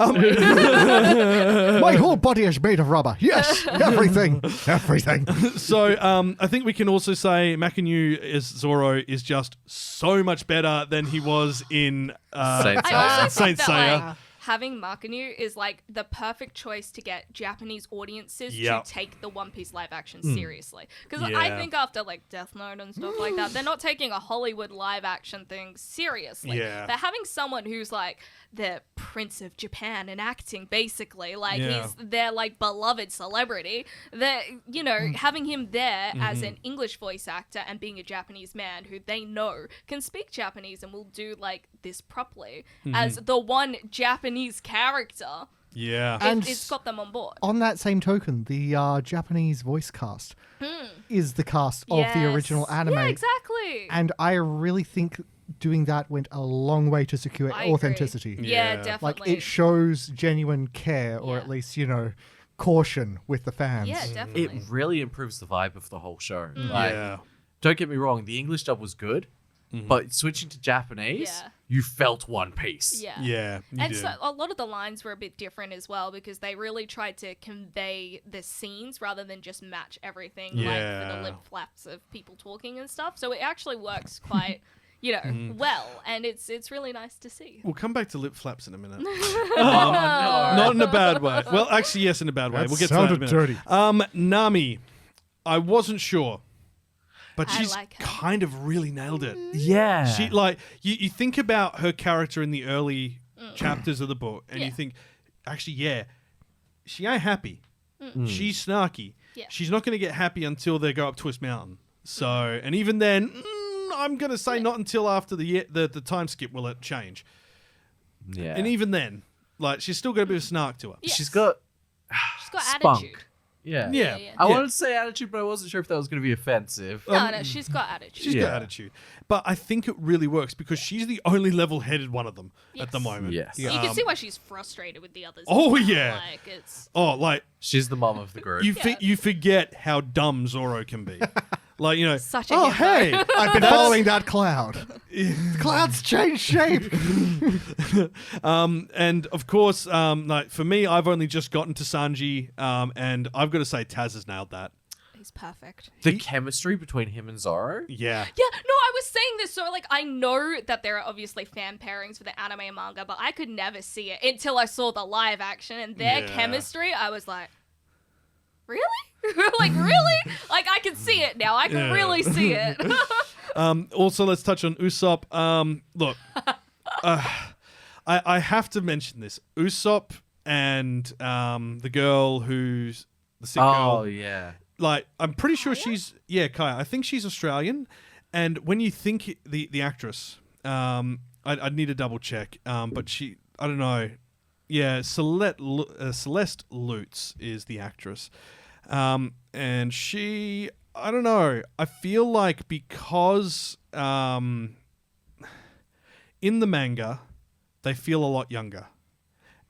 My whole body is made of rubber. Yes, everything. Everything. So I think we can also say Makanyu as Zoro is just so much better than he was in Saint I Seiya. also Saint think that Seiya. like having Makanyu is like the perfect choice to get Japanese audiences Yep. to take the One Piece live action seriously. Because I Yeah. think after like Death Note and stuff like that, they're not taking a Hollywood live action thing seriously. Yeah. They're having someone who's like the Prince of Japan in acting, basically. Like Yeah. he's their like beloved celebrity. That having him there as an English voice actor and being a Japanese man who they know can speak Japanese and will do like this properly as the one Japanese character. Yeah. And It's got them on board. on that same token, the Japanese voice cast is the cast of the original Yes. anime. Yeah, exactly. And I really think doing that went a long way to secure I agree. authenticity. Yeah, Yeah. definitely. Like, it shows genuine care, or Yeah. at least, caution with the fans. Yeah, definitely. It really improves the vibe of the whole show. Mm. Like, Yeah. don't get me wrong, the English dub was good, but switching to Japanese, Yeah. you felt One Piece. Yeah. Yeah. You And did. so a lot of the lines were a bit different as well because they really tried to convey the scenes rather than just match everything like for Yeah. the lip flaps of people talking and stuff. So it actually works quite, well, and it's really nice to see. We'll come back to lip flaps in a minute. no. Not in a bad way. Well, actually, yes, in a bad way. That We'll get to that in a sounded minute. dirty. Nami, I wasn't sure, but I she's like her. kind of really nailed it. Yeah. She like you think about her character in the early chapters of the book, and you Yeah. think, actually, yeah, she ain't happy. She's snarky. Yeah. She's not going to get happy until they go up Twist Mountain. So, and even then, I'm going to say not until after the time skip will it change. yeah. And even then, like, she's still got a bit of snark to her. Yes. She's got She's got spunk. attitude. Yeah. Yeah. I wanted to say attitude, but I wasn't sure if that was going to be offensive. No, she's got attitude. She's got attitude. But I think it really works because she's the only level-headed one of them at the Yes. moment. Yes. You can see why she's frustrated with the others. Oh, as well. yeah. Like it's Oh, like, She's the mom of the group. you forget how dumb Zoro can be. Like, Such a oh, himbo. hey, I've been following that cloud. The clouds change shape. and of course, like, for me, I've only just gotten to Sanji, and I've got to say Taz has nailed that. he's perfect. the chemistry between him and Zoro. Yeah. Yeah, no, I was saying this so like I know that there are obviously fan pairings for the anime and manga, but I could never see it until I saw the live action and their Yeah. chemistry. I was like, really? Like, really? Like, I can see it now. I can Yeah. really see it. Also, let's touch on Usopp. Look, I have to mention this. Usopp and the girl who's the sick girl. Oh, yeah. Like, I'm pretty sure she's Kaya. I think she's Australian. And when you think the actress, I'd need to double check. But she, I don't know. Yeah, Celeste Lutz is the actress. And she, I don't know. I feel like because in the manga, they feel a lot younger.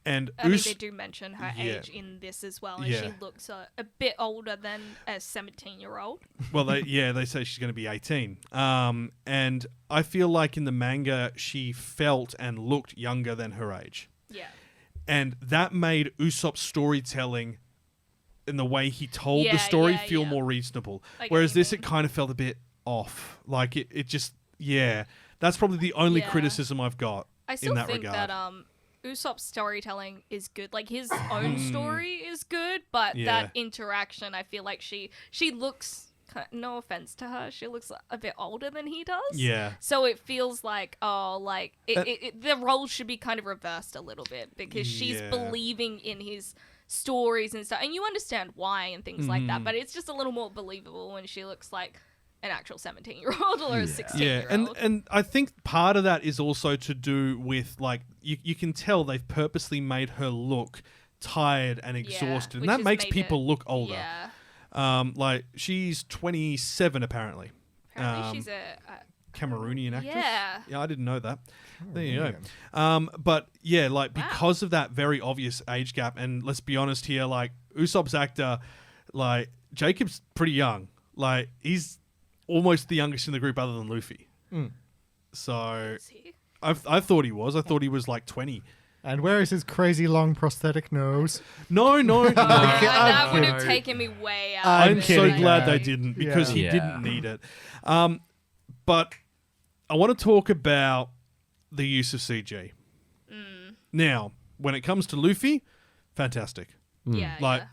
And I mean, they do mention her Yeah. age in this as well, and Yeah. she looks a bit older than a 17-year-old. Well, they say she's going to be 18. And I feel like in the manga, she felt and looked younger than her age. Yeah. And that made Usopp's storytelling and the way he told the story feel more reasonable. Whereas this, it kind of felt a bit off. Like, it just, that's probably the only criticism I've got I still in that think regard. that Usopp's storytelling is good. Like, his own story is good, but that interaction, I feel like she looks, no offense to her, she looks a bit older than he does. Yeah. So it feels like, the roles should be kind of reversed a little bit, because she's believing in his stories and stuff. And you understand why and things like that, but it's just a little more believable when she looks like an actual 17-year-old or a 16-year-old. Yeah, and I think part of that is also to do with, like, you can tell they've purposely made her look tired and exhausted, and that makes people look older. Yeah. Like, she's 27 apparently. Apparently she's a Cameroonian actress. Yeah. I didn't know that. There you go. But yeah, like, because of that very obvious age gap, and let's be honest here, like, Usopp's actor, like, Jacob's pretty young. Like, he's almost the youngest in the group other than Luffy. So I thought he was. I thought he was like 20. And where is his crazy long prosthetic nose? No. That would have taken me way out. I'm so kidding, glad man. they didn't, because he didn't need it. But I want to talk about the use of CG. Now, when it comes to Luffy, fantastic. Yeah,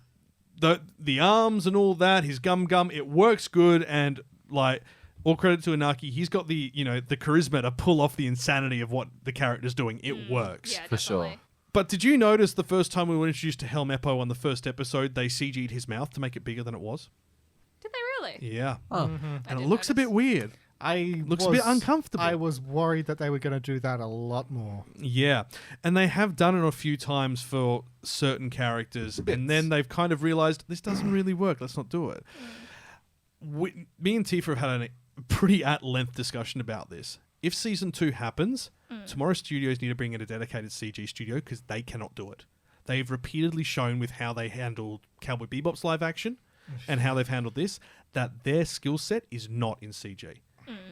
the arms and all that, his gum, it works good, and like, all credit to Inaki, he's got the charisma to pull off the insanity of what the character's doing. It works. Yeah, For sure. But did you notice the first time we were introduced to Helm Eppo on the first episode, they CG'd his mouth to make it bigger than it was? Did they really? Yeah. Oh. And it looks a bit weird. Looks a bit uncomfortable. I was worried that they were going to do that a lot more. Yeah. And they have done it a few times for certain characters, and then they've kind of realized this doesn't really work. Let's not do it. Me and Tifa have had a pretty at-length discussion about this. If season 2 happens, Tomorrow Studios need to bring in a dedicated CG studio, because they cannot do it. They've repeatedly shown with how they handled Cowboy Bebop's live action and how they've handled this, that their skill set is not in CG.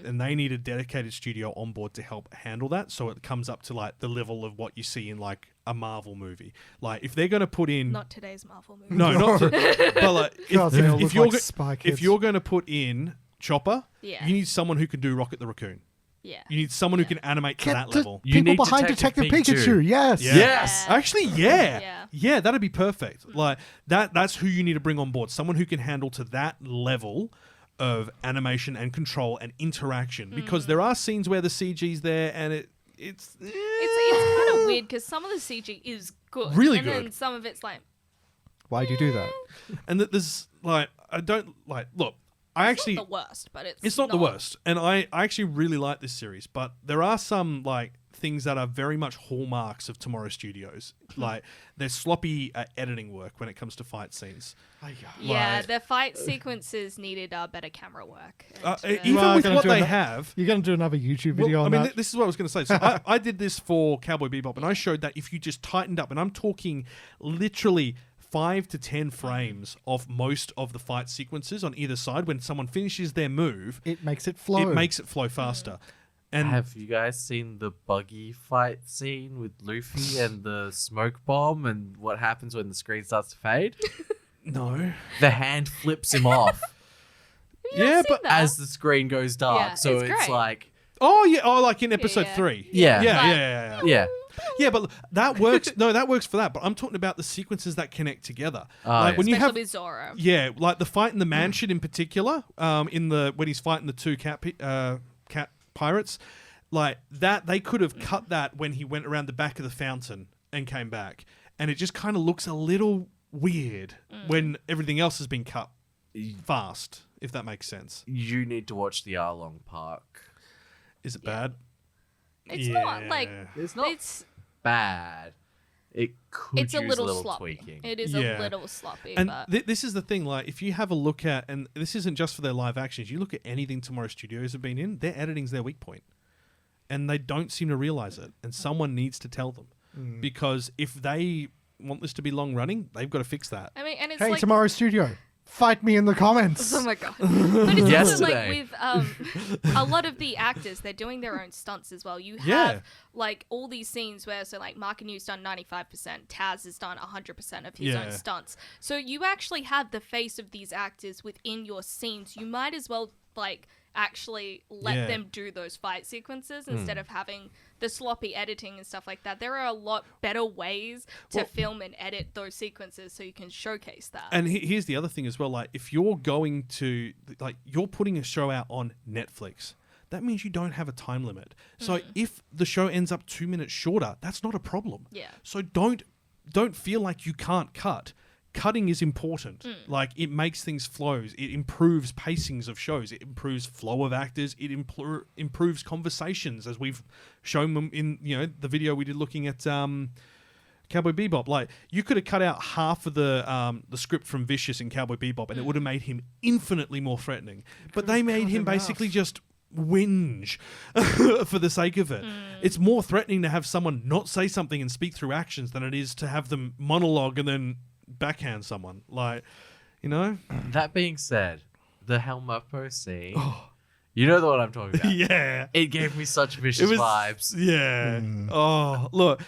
And they need a dedicated studio on board to help handle that, so it comes up to like the level of what you see in like a Marvel movie. Like, if they're going to put in... Not today's Marvel movie. No, not... But like, if you're going to put in Chopper, you need someone who can do Rocket the Raccoon. Yeah. You need someone who can animate to that level. People behind Detective Pikachu. Yes. Yes. Actually, yeah, that'd be perfect. Like, that's who you need to bring on board. Someone who can handle to that level of animation and control and interaction, because there are scenes where the CG's there and it's kind of weird, because some of the CG is good, really and good, then some of it's like, why do you do that? And that there's like, I don't like, look, it's not the worst, but it's not the worst, and I actually really like this series, but there are some like things that are very much hallmarks of Tomorrow Studios. Like, there's sloppy editing work when it comes to fight scenes. Yeah, the fight sequences needed better camera work. Even with what they have... You're going to do another YouTube video on that? This is what I was going to say. So I did this for Cowboy Bebop, and I showed that if you just tightened up, and I'm talking literally 5 to 10 frames of most of the fight sequences on either side, when someone finishes their move... It makes it flow. It makes it flow faster. And have you guys seen the buggy fight scene with Luffy and the smoke bomb and what happens when the screen starts to fade? No. The hand flips him off. Yeah, but as the screen goes dark, Yeah, so it's it's great. like... like in episode 3. Yeah. Yeah, but that works. No, that works for that. But I'm talking about the sequences that connect together. Like when you have Zoro. Yeah, like the fight in the mansion in particular, when he's fighting the two cat pirates, like that, they could have cut that when he went around the back of the fountain and came back, and it just kind of looks a little weird when everything else has been cut fast, if that makes sense. You need to watch the Arlong Park. Is it bad? It's not like it's bad. It could it's use a little sloppy. Tweaking. It is a little sloppy. And but... this is the thing, like, if you have a look at, and this isn't just for their live actions, you look at anything Tomorrow Studios have been in, their editing's their weak point. And they don't seem to realize it. And someone needs to tell them. because if they want this to be long running, they've got to fix that. I mean, and it's Hey, like Tomorrow Studio, fight me in the comments. Oh my god! But it's also like Yesterday. with a lot of the actors, they're doing their own stunts as well. You have Yeah. like all these scenes where like Mark and You's done 95%, Taz has done 100% of his own stunts. So you actually have the face of these actors within your scenes. You might as well like actually let them do those fight sequences instead of having the sloppy editing and stuff like that. There are a lot better ways to film and edit those sequences so you can showcase that. And here's the other thing as well. Like, if you're going to, like, you're putting a show out on Netflix, that means you don't have a time limit. So if the show ends up 2 minutes shorter, that's not a problem. Yeah. So don't feel like you can't cut. Cutting is important. Like, it makes things flows. It improves pacings of shows. It improves flow of actors. It improves conversations, as we've shown them in the video we did looking at Cowboy Bebop. Like, you could have cut out half of the script from Vicious in Cowboy Bebop, and it would have made him infinitely more threatening. But they made him basically just whinge for the sake of it. It's more threatening to have someone not say something and speak through actions than it is to have them monologue and then backhand someone. Like, That being said, the Helmuppo scene, you know the one I'm talking about. Yeah. It gave me such Vicious vibes. Yeah. Oh, look.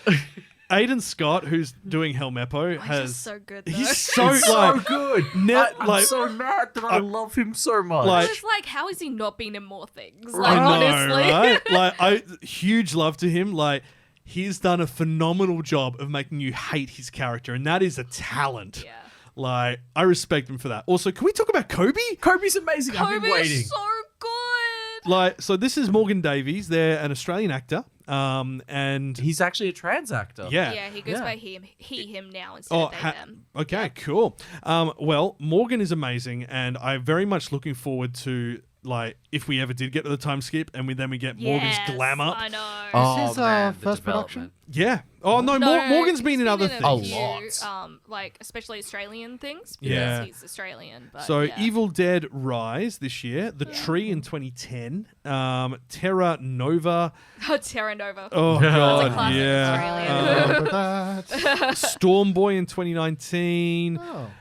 Aiden Scott, who's doing Helmeppo, He's just so good, though. He's so, It's so good. I'm so mad that I love him so much. Like, It's like, how has he not been in more things? I Like, know, honestly. right? Like, huge love to him. Like, he's done a phenomenal job of making you hate his character, and that is a talent. Yeah. Like, I respect him for that. Also, can we talk about Kobe? Kobe's amazing. I've been Kobe waiting. is so good. Like, so this is Morgan Davies. They're an Australian actor. And he's actually a trans actor. Yeah, he goes by he, him now instead of they, them. Okay, cool. Well, Morgan is amazing, and I'm very much looking forward to, like, if we ever did get to the time skip and we get Morgan's glam up. I know. Is his first production? Yeah. Oh, no, Morgan's been in other things. A lot. Like, especially Australian things, because Yeah. he's Australian. But So, yeah. Evil Dead Rise this year, The Tree in 2010, Terra Nova. Oh, Terra Nova. Oh, That's a God, classic yeah. Australian. Storm Boy in 2019. Oh.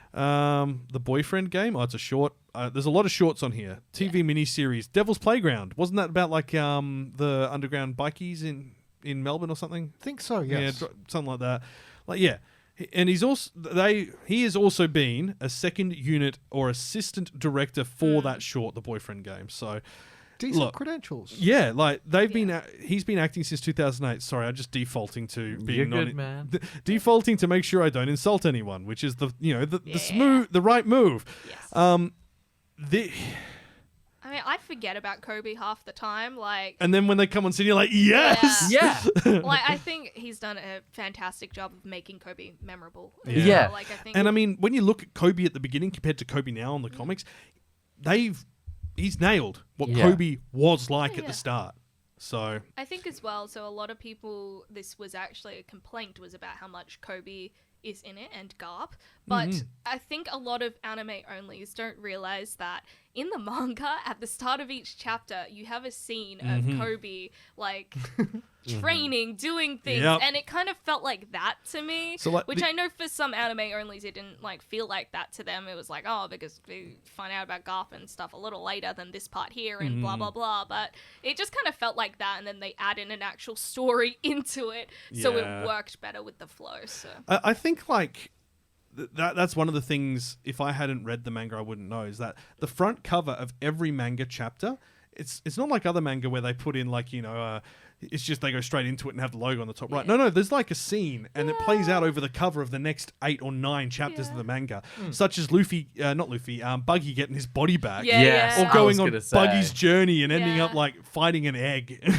The Boyfriend Game. Oh, it's a short. There's a lot of shorts on here. TV miniseries. Devil's Playground. Wasn't that about, like, the underground bikies in Melbourne or something? I think so, yes. Yeah, something like that. Like, yeah. And he has also been a second unit or assistant director for that short, The Boyfriend Game. So, decent credentials. Yeah, like he's been acting since 2008. Sorry, I'm just defaulting to being You're good, man. Defaulting to make sure I don't insult anyone, which is the right move. Yes. I mean, I forget about Kobe half the time. Like, and then when they come on scene, you're like, yes, yeah. Like, I think he's done a fantastic job of making Kobe memorable. Yeah. Like, I think. And I mean, when you look at Kobe at the beginning compared to Kobe now in the comics, he's nailed what Kobe was like at the start. So I think as well. So a lot of people, this was actually a complaint was about how much Kobe is in it and Garp, but I think a lot of anime onlys don't realize that in the manga at the start of each chapter you have a scene of Kobe like training, doing things, and it kind of felt like that to me, so, like, which I know for some anime onlys it didn't like feel like that to them. It was like, oh, because we find out about Garp and stuff a little later than this part here and blah blah blah, but it just kind of felt like that, and then they add in an actual story into it, so it worked better with the flow. So I think like that's one of the things, if I hadn't read the manga I wouldn't know, is that the front cover of every manga chapter, it's not like other manga where they put in like, it's just they go straight into it and have the logo on the top right. No, there's like a scene and it plays out over the cover of the next 8 or 9 chapters of the manga, such as Buggy getting his body back, or going on Buggy's journey and ending up like fighting an egg. it's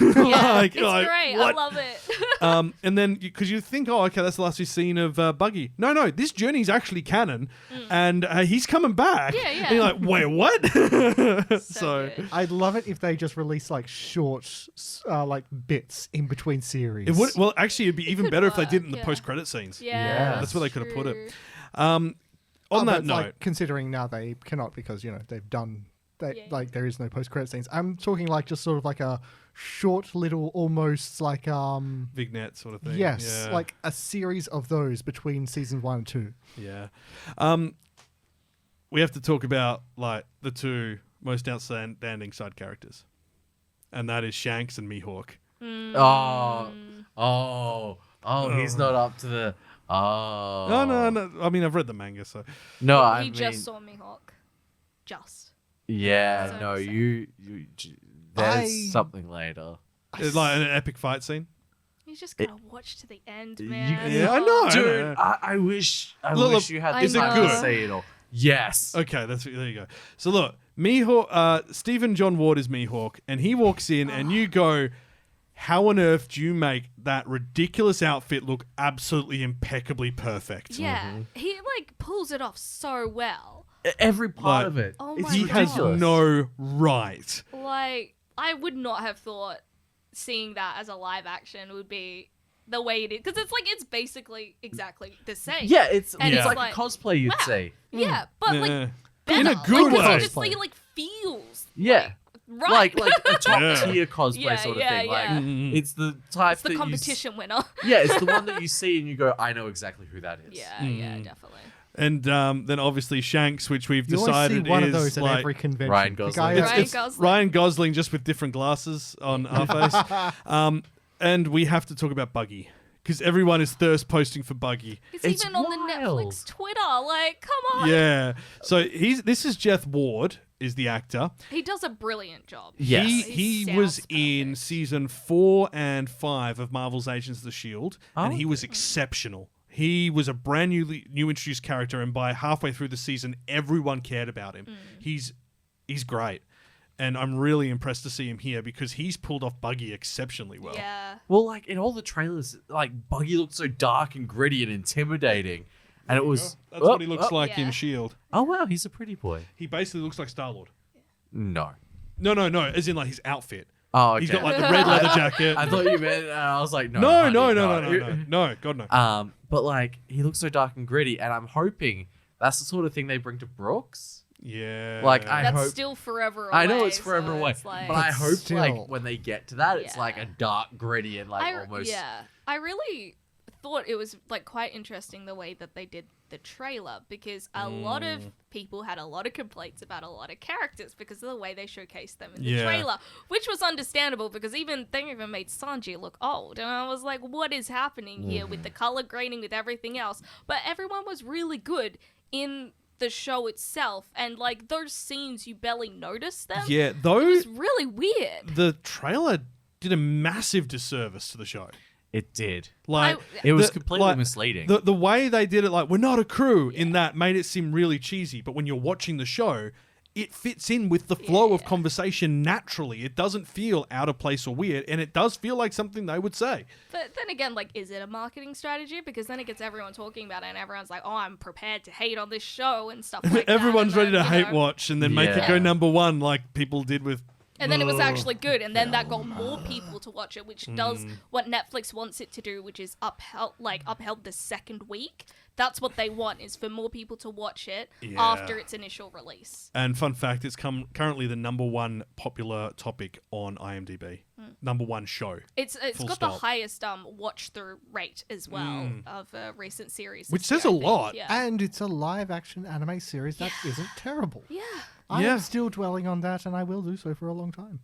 great. What? I love it. And then because you think, oh, okay, that's the last we've seen of Buggy. No, this journey's actually canon, and he's coming back. Yeah. And you're like, wait, what? So I'd love it if they just released like short, like bits in between series. It would, well, actually, it'd be even better if they did it in the yeah. post-credit scenes. Yeah, That's where they could have put true. it. On that but, note, like, considering now they cannot because they've done Like there is no post-credit scenes. I'm talking like just sort of like a short little, almost like vignette sort of thing. Yes, like a series of those between seasons 1 and 2. Yeah. We have to talk about like the two most outstanding side characters, and that is Shanks and Mihawk. He's not up to the. Oh. No. I mean, I've read the manga, so. No, I he mean. just saw Mihawk. Just. Yeah, So no, sad. you. There's something later. It's like an epic fight scene. You just gotta watch to the end, man. Yeah, I know. Dude, I wish you had is the it time good? to see it all. Yes. Okay, there you go. So look, Mihawk, Stephen John Ward is Mihawk, and he walks in, and you go, how on earth do you make that ridiculous outfit look absolutely impeccably perfect? Yeah, he like pulls it off so well. Every part of it. Oh It's my He has ridiculous. no right. Like, I would not have thought seeing that as a live action would be the way it is, because it's basically exactly the same. Yeah, it's And it's it's like like, a cosplay you'd see. Yeah, but like Yeah. better. In a good like, way. It just like feels Yeah. right. Like a top Yeah. tier cosplay Yeah, sort of yeah, thing. Like yeah. it's the type it's the that competition winner. Yeah, it's the one that you see and you go, I know exactly who that is. Yeah, definitely. And then obviously Shanks, which we've You always decided see one is of those like at every convention. Ryan The Gosling. guy it's, has- it's Gosling. Ryan Gosling just with different glasses on our face. And we have to talk about Buggy because everyone is thirst posting for Buggy. It's even on the wild. Netflix Twitter. Like, come on. Yeah. So this is Jeff Ward is the actor. He does a brilliant job. Yes. He sounds was perfect. in season 4 and 5 of Marvel's Agents of the Shield, and he okay. was exceptional. He was a brand new introduced character, and by halfway through the season, everyone cared about him. He's great, and I'm really impressed to see him here because he's pulled off Buggy exceptionally well. Yeah. Well, like in all the trailers, like Buggy looked so dark and gritty and intimidating. And it was That's what he looks like Yeah. in Shield. Oh wow, he's a pretty boy. He basically looks like Star-Lord. No. No, as in like his outfit. Oh, okay. He's got like the red leather jacket. I thought you meant. I was like, no. No, honey, no, God no. But like, he looks so dark and gritty, and I'm hoping that's the sort of thing they bring to Brooks. Yeah. Like, I That's hope. still forever away. I know it's forever so away, it's like- but I hope still. like when they get to that, it's Yeah. like a dark, gritty, and like almost. Yeah. I really thought it was like quite interesting the way that they did the trailer, because a lot of people had a lot of complaints about a lot of characters because of the way they showcased them in the Yeah. trailer, which was understandable because they even made Sanji look old, and I was like, what is happening here with the color grading, with everything else? But everyone was really good in the show itself, and like those scenes you barely noticed them. Yeah, It those was really weird. the trailer did a massive disservice to the show. It did. Like It was the- completely like, misleading. The way they did it, like we're not a crew, in that made it seem really cheesy. But when you're watching the show, it fits in with the flow of conversation naturally. It doesn't feel out of place or weird, and it does feel like something they would say. But then again, like, is it a marketing strategy? Because then it gets everyone talking about it, and everyone's like, "Oh, I'm prepared to hate on this show and stuff like that." Everyone's And ready then, to you hate know, watch and then make it go Yeah. number one, like people did with. And then it was actually good, and then that got more people to watch it, which does what Netflix wants it to do, which is upheld the second week. That's what they want, is for more people to watch it after its initial release. And fun fact, it's currently the number one popular topic on IMDb. Number one show. It's Full got stop. the highest watch through rate as well of a recent series. Which this says year, a I think. lot. Yeah. And it's a live action anime series that isn't terrible. Yeah. I Yeah. am still dwelling on that, and I will do so for a long time.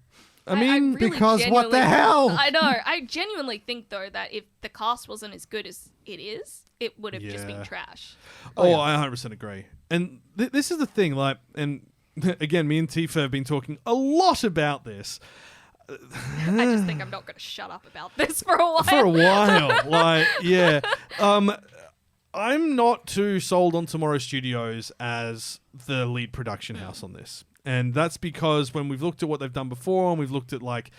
I mean, really because what the genuinely- hell? I know. I genuinely think, though, that if the cast wasn't as good as it is, it would have just been Yeah. trash. I 100% agree. And this is the thing, like, and again, me and Tifa have been talking a lot about this I just think I'm not going to shut up about this for a while. for a while. Like, yeah. I'm not too sold on Tomorrow Studios as the lead production house on this. And that's because when we've looked at what they've done before, and we've looked at like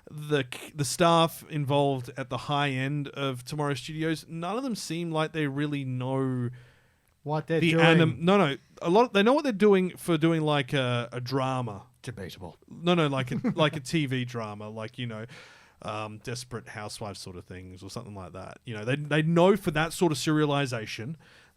the staff involved at the high end of Tomorrow Studios, none of them seem like they really know What they're the doing. No, they know what they're doing for doing like a drama. Debatable. No, like a TV drama, like, you know, Desperate Housewives sort of things or something like that. You know, they know for that sort of serialization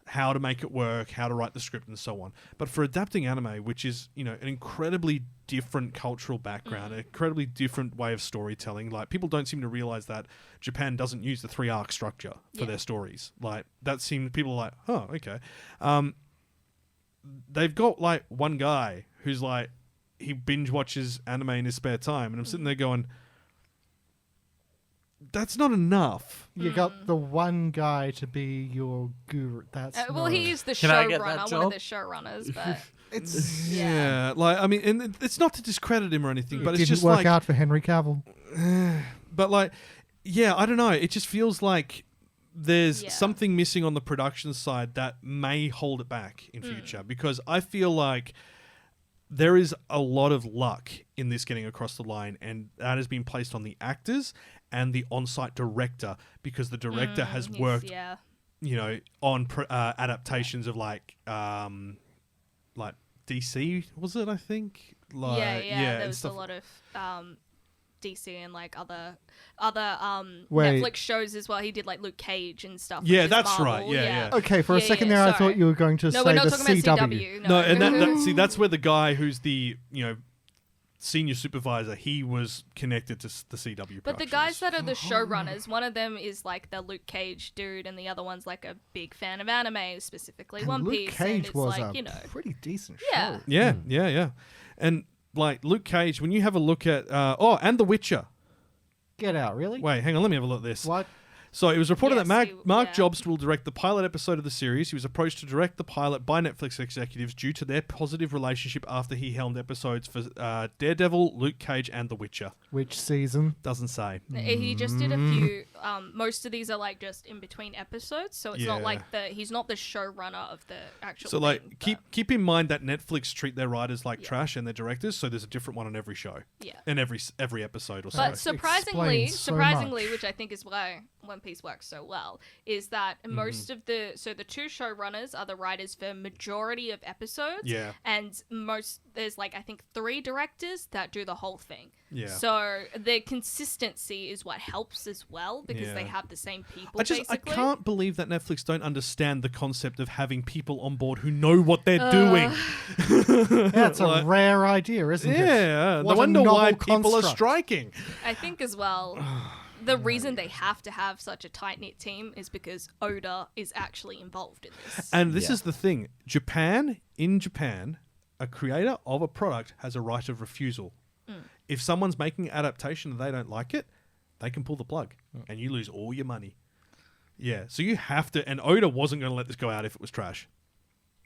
how to make it work, how to write the script, and so on. But for adapting anime, which is, an incredibly different cultural background, an incredibly different way of storytelling, like, people don't seem to realize that Japan doesn't use the 3-arc structure for their stories. Like, that seems, people are like, oh, okay. They've got, like, one guy who's like, he binge watches anime in his spare time, and I'm sitting there going, that's not enough. You got the one guy to be your guru. That's well, he is the showrunner, one of the showrunners, but it's like, I mean, and it's not to discredit him or anything, but it it's didn't just work like, out for Henry Cavill. But like, yeah, I don't know. It just feels like there's something missing on the production side that may hold it back in future, because I feel like there is a lot of luck in this getting across the line, and that has been placed on the actors and the on-site director, because the director has worked, on adaptations of like DC, was it? I think. There was a lot of DC and like other Netflix shows as well. He did like Luke Cage and stuff. Yeah, that's Marvel. right. Yeah. Okay, for a second there, I thought you were going to say we're not the talking CW. about CW. No, and see, that's where the guy who's the senior supervisor, he was connected to the CW. But the guys that are the showrunners, one of them is like the Luke Cage dude, and the other one's like a big fan of anime, specifically One Piece. Luke Cage and it's was like, a pretty decent show. Yeah. And like Luke Cage, when you have a look at and The Witcher. Get out, really? Wait, hang on, let me have a look at this. What? So it was reported that Mark Jobst will direct the pilot episode of the series. He was approached to direct the pilot by Netflix executives due to their positive relationship after he helmed episodes for Daredevil, Luke Cage, and The Witcher. Which season? Doesn't say. He just did a few. Most of these are like just in between episodes, so it's not like he's not the showrunner of the actual. So like keep in mind that Netflix treat their writers like trash and their directors, so there's a different one on every show. Yeah. And every episode or so. But surprisingly, which I think is why One Piece works so well, is that most of the two showrunners are the writers for majority of episodes. Yeah. And there's like I think 3 directors that do the whole thing. Yeah. So the consistency is what helps as well, because they have the same people. I can't believe that Netflix don't understand the concept of having people on board who know what they're doing. That's a rare idea, isn't it? Yeah. No wonder why people are striking. I think as well. The reason they have to have such a tight-knit team is because Oda is actually involved in this. And this is the thing. In Japan, a creator of a product has a right of refusal. If someone's making an adaptation and they don't like it, they can pull the plug and you lose all your money. Yeah, so you have to... And Oda wasn't going to let this go out if it was trash.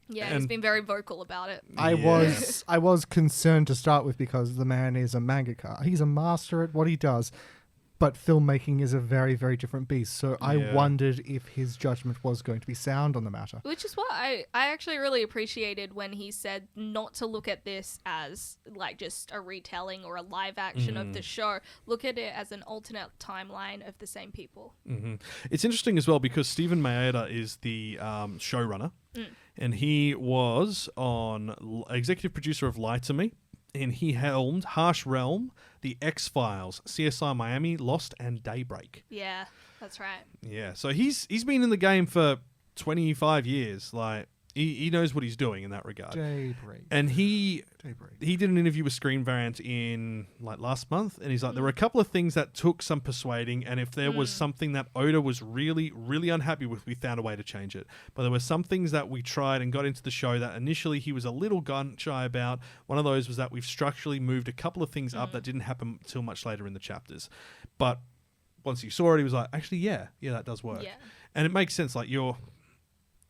Yeah, he's been very vocal about it. I was concerned to start with because the man is a mangaka. He's a master at what he does. But filmmaking is a very, very different beast. So I wondered if his judgment was going to be sound on the matter. Which is what I actually really appreciated when he said not to look at this as like just a retelling or a live action of the show. Look at it as an alternate timeline of the same people. Mm-hmm. It's interesting as well because Stephen Maeda is the showrunner. And he was executive producer of Lie to Me. And he helmed Harsh Realm, The X-Files, CSI Miami, Lost, and Daybreak. Yeah, that's right. Yeah, so he's been in the game for 25 years. Like he knows what he's doing in that regard. Daybreak. And he did an interview with Screen Variant in like last month, and he's like, there were a couple of things that took some persuading, and if there was something that Oda was really, really unhappy with, we found a way to change it. But there were some things that we tried and got into the show that initially he was a little gun shy about. One of those was that we've structurally moved a couple of things up that didn't happen until much later in the chapters. But once he saw it, he was like, actually, yeah, that does work. Yeah. And it makes sense. Like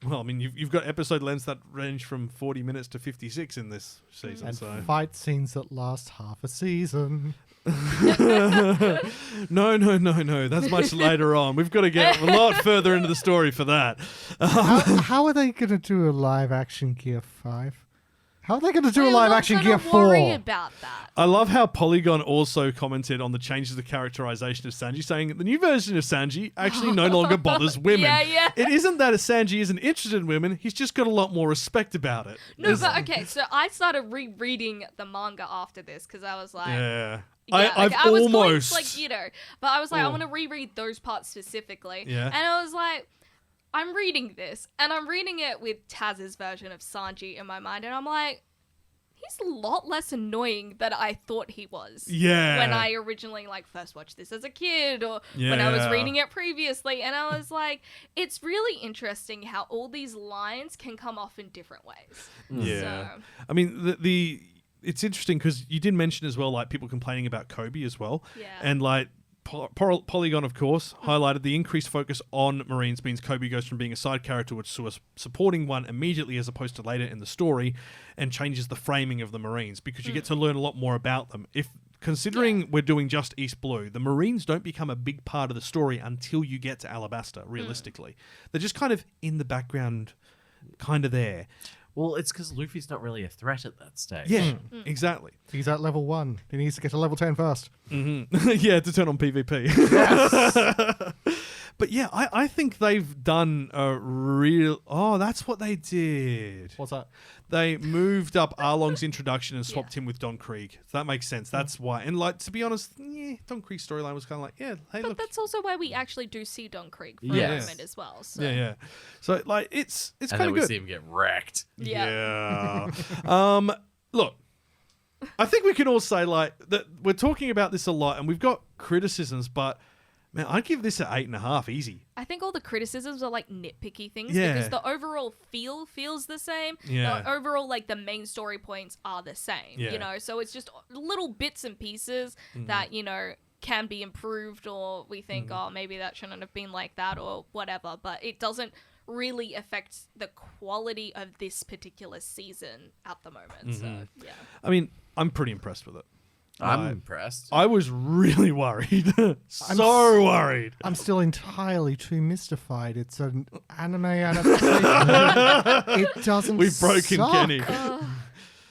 well, I mean, you've got episode lengths that range from 40 minutes to 56 in this season. And so fight scenes that last half a season. No. That's much later on. We've got to get a lot further into the story for that. How are they going to do a live action Gear 5? How are they going to do a live action Gear 4? Worry about that. I love how Polygon also commented on the changes of characterization of Sanji, saying that the new version of Sanji actually no longer bothers women. Yeah. It isn't that Sanji isn't interested in women, he's just got a lot more respect about it. No, but okay, so I started rereading the manga after this because I was like... Yeah. I've I was almost... Going, but I was like, I want to reread those parts specifically. Yeah. And I was like... I'm reading this, and I'm reading it with Taz's version of Sanji in my mind, and I'm like, he's a lot less annoying than I thought he was. Yeah. When I originally first watched this as a kid, or when I was reading it previously, and I was like, it's really interesting how all these lines can come off in different ways. Yeah. So. I mean, it's interesting because you did mention as well, like, people complaining about Kobe as well. Yeah. And, like, Polygon, of course, highlighted the increased focus on Marines means Kobe goes from being a side character to a supporting one immediately as opposed to later in the story, and changes the framing of the Marines because you get to learn a lot more about them. Considering we're doing just East Blue, the Marines don't become a big part of the story until you get to Alabasta, realistically. They're just kind of in the background, kind of there. Well, it's because Luffy's not really a threat at that stage. Yeah, exactly. He's at level 1. He needs to get to level 10 first. Mm-hmm. Yeah, to turn on PvP. Yes. But yeah, I think they've done a real... Oh, that's what they did. What's that? They moved up Arlong's introduction and swapped him with Don Krieg. So that makes sense. That's why. And, like, to be honest, Don Krieg's storyline was kind of like, hey, but look. that's also why we actually do see Don Krieg for a moment as well. So. Yeah. So, like, it's kind of good. And then we see him get wrecked. Yeah. Look, I think we can all say, like, that we're talking about this a lot and we've got criticisms, but man, I'd give this an 8.5 easy. I think all the criticisms are like nitpicky things Yeah. because the overall feel feels the same. Yeah. The overall, like, the main story points are the same, Yeah. you know? So it's just little bits and pieces that, you know, can be improved, or we think, oh, maybe that shouldn't have been like that or whatever, but it doesn't really affect the quality of this particular season at the moment. So, yeah. I mean, I'm pretty impressed with it. I'm impressed. I was really worried. so worried. I'm still entirely too mystified. It's an anime adaptation. It doesn't We've broken suck. Kenny.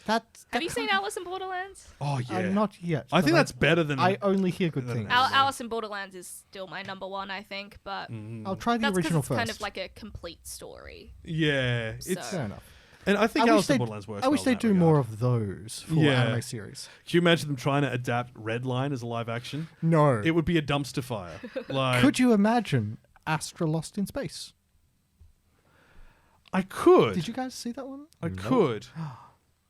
Have you seen Alice in Borderlands? Oh, yeah. Not yet. I think but that's better than... I only hear good things. Alice in Borderlands is still my number one, I think, but I'll try the that's 'cause original it's first. kind of like a complete story. Yeah. It's Fair enough. And I think Alice in Borderlands works. I wish well they'd in that do regard. more of those for anime series. Can you imagine them trying to adapt Redline as a live action? No. It would be a dumpster fire. Like, Could you imagine Astra Lost in Space? I could. Did you guys see that one? I could.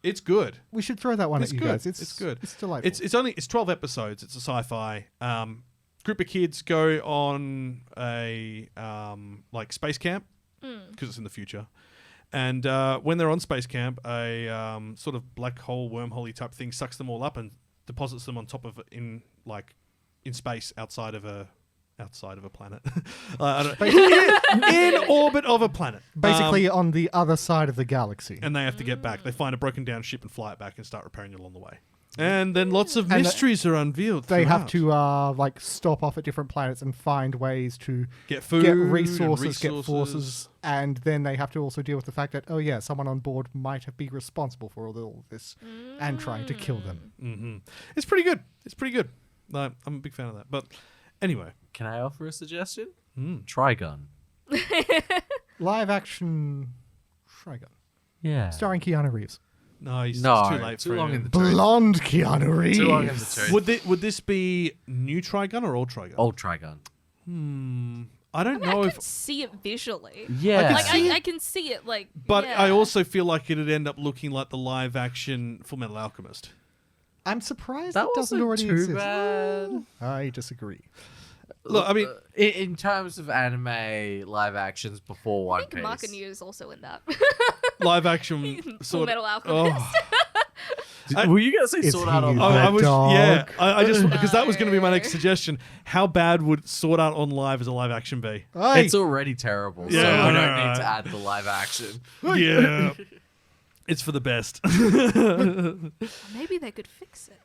It's good. We should throw that one It's at you good. guys. It's good. It's delightful. It's 12 episodes. It's a sci-fi. Group of kids go on a like space camp because it's in the future. And when they're on space camp, a sort of black hole, wormhole type thing sucks them all up and deposits them on top of in space outside of a planet, in orbit of a planet, basically on the other side of the galaxy. And they have to get back. They find a broken down ship and fly it back and start repairing it along the way. And then lots of mysteries are unveiled. They have to stop off at different planets and find ways to get food, get resources, get forces, and then they have to also deal with the fact that someone on board might be responsible for all this and trying to kill them. Mm-hmm. It's pretty good. I'm a big fan of that. But anyway, can I offer a suggestion? Trigun. Live action Trigun. Yeah. Starring Keanu Reeves. No, it's too late. Too long in the tooth. Blonde Keanu Reeves. Too long in the tooth. Would this be new Trigun or old Trigun? Old Trigun. I don't know I if can see it visually. Yeah. I can see it But I also feel like it'd end up looking like the live action Fullmetal Alchemist. I'm surprised that it doesn't wasn't already too exist. bad. I disagree. Look, I mean, in terms of anime live actions before One Piece, Mark and you is also in that. Live action sort of. Fullmetal Alchemist. Were you gonna say Sword Art Online? I was, yeah. I just because that was going to be my next suggestion. How bad would Sword Art Online as a live action be? It's already terrible, so Yeah, we I don't know, need to right? add the live action. Yeah, it's for the best. Maybe they could fix it.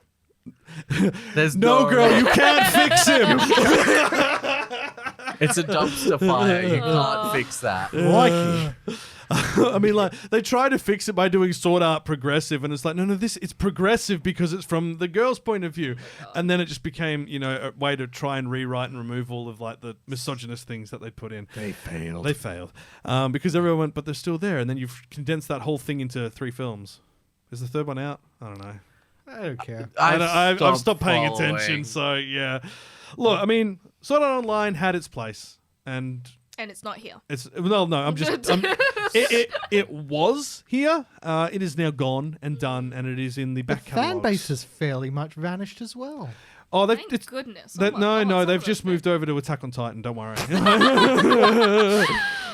There's No, girl, you can't fix him. It's a dumpster fire. You can't fix that. I mean, like, they try to fix it by doing Sword Art progressive, and it's like, no, it's progressive because it's from the girl's point of view. And then it just became, a way to try and rewrite and remove all of, like, the misogynist things that they'd put in. They failed. Because everyone went, but they're still there. And then you've condensed that whole thing into 3 films. Is the 3rd one out? I don't know. I don't care. I've stopped paying following. attention, so yeah. Look, I mean, Sword Art Online had its place, and And it's not here. It was here. It is now gone and done, and it is in the back The fan catalogs. base has fairly much vanished as well. Oh, Thank goodness. Oh my no, God, they've some just of moved over to Attack on Titan. Don't worry.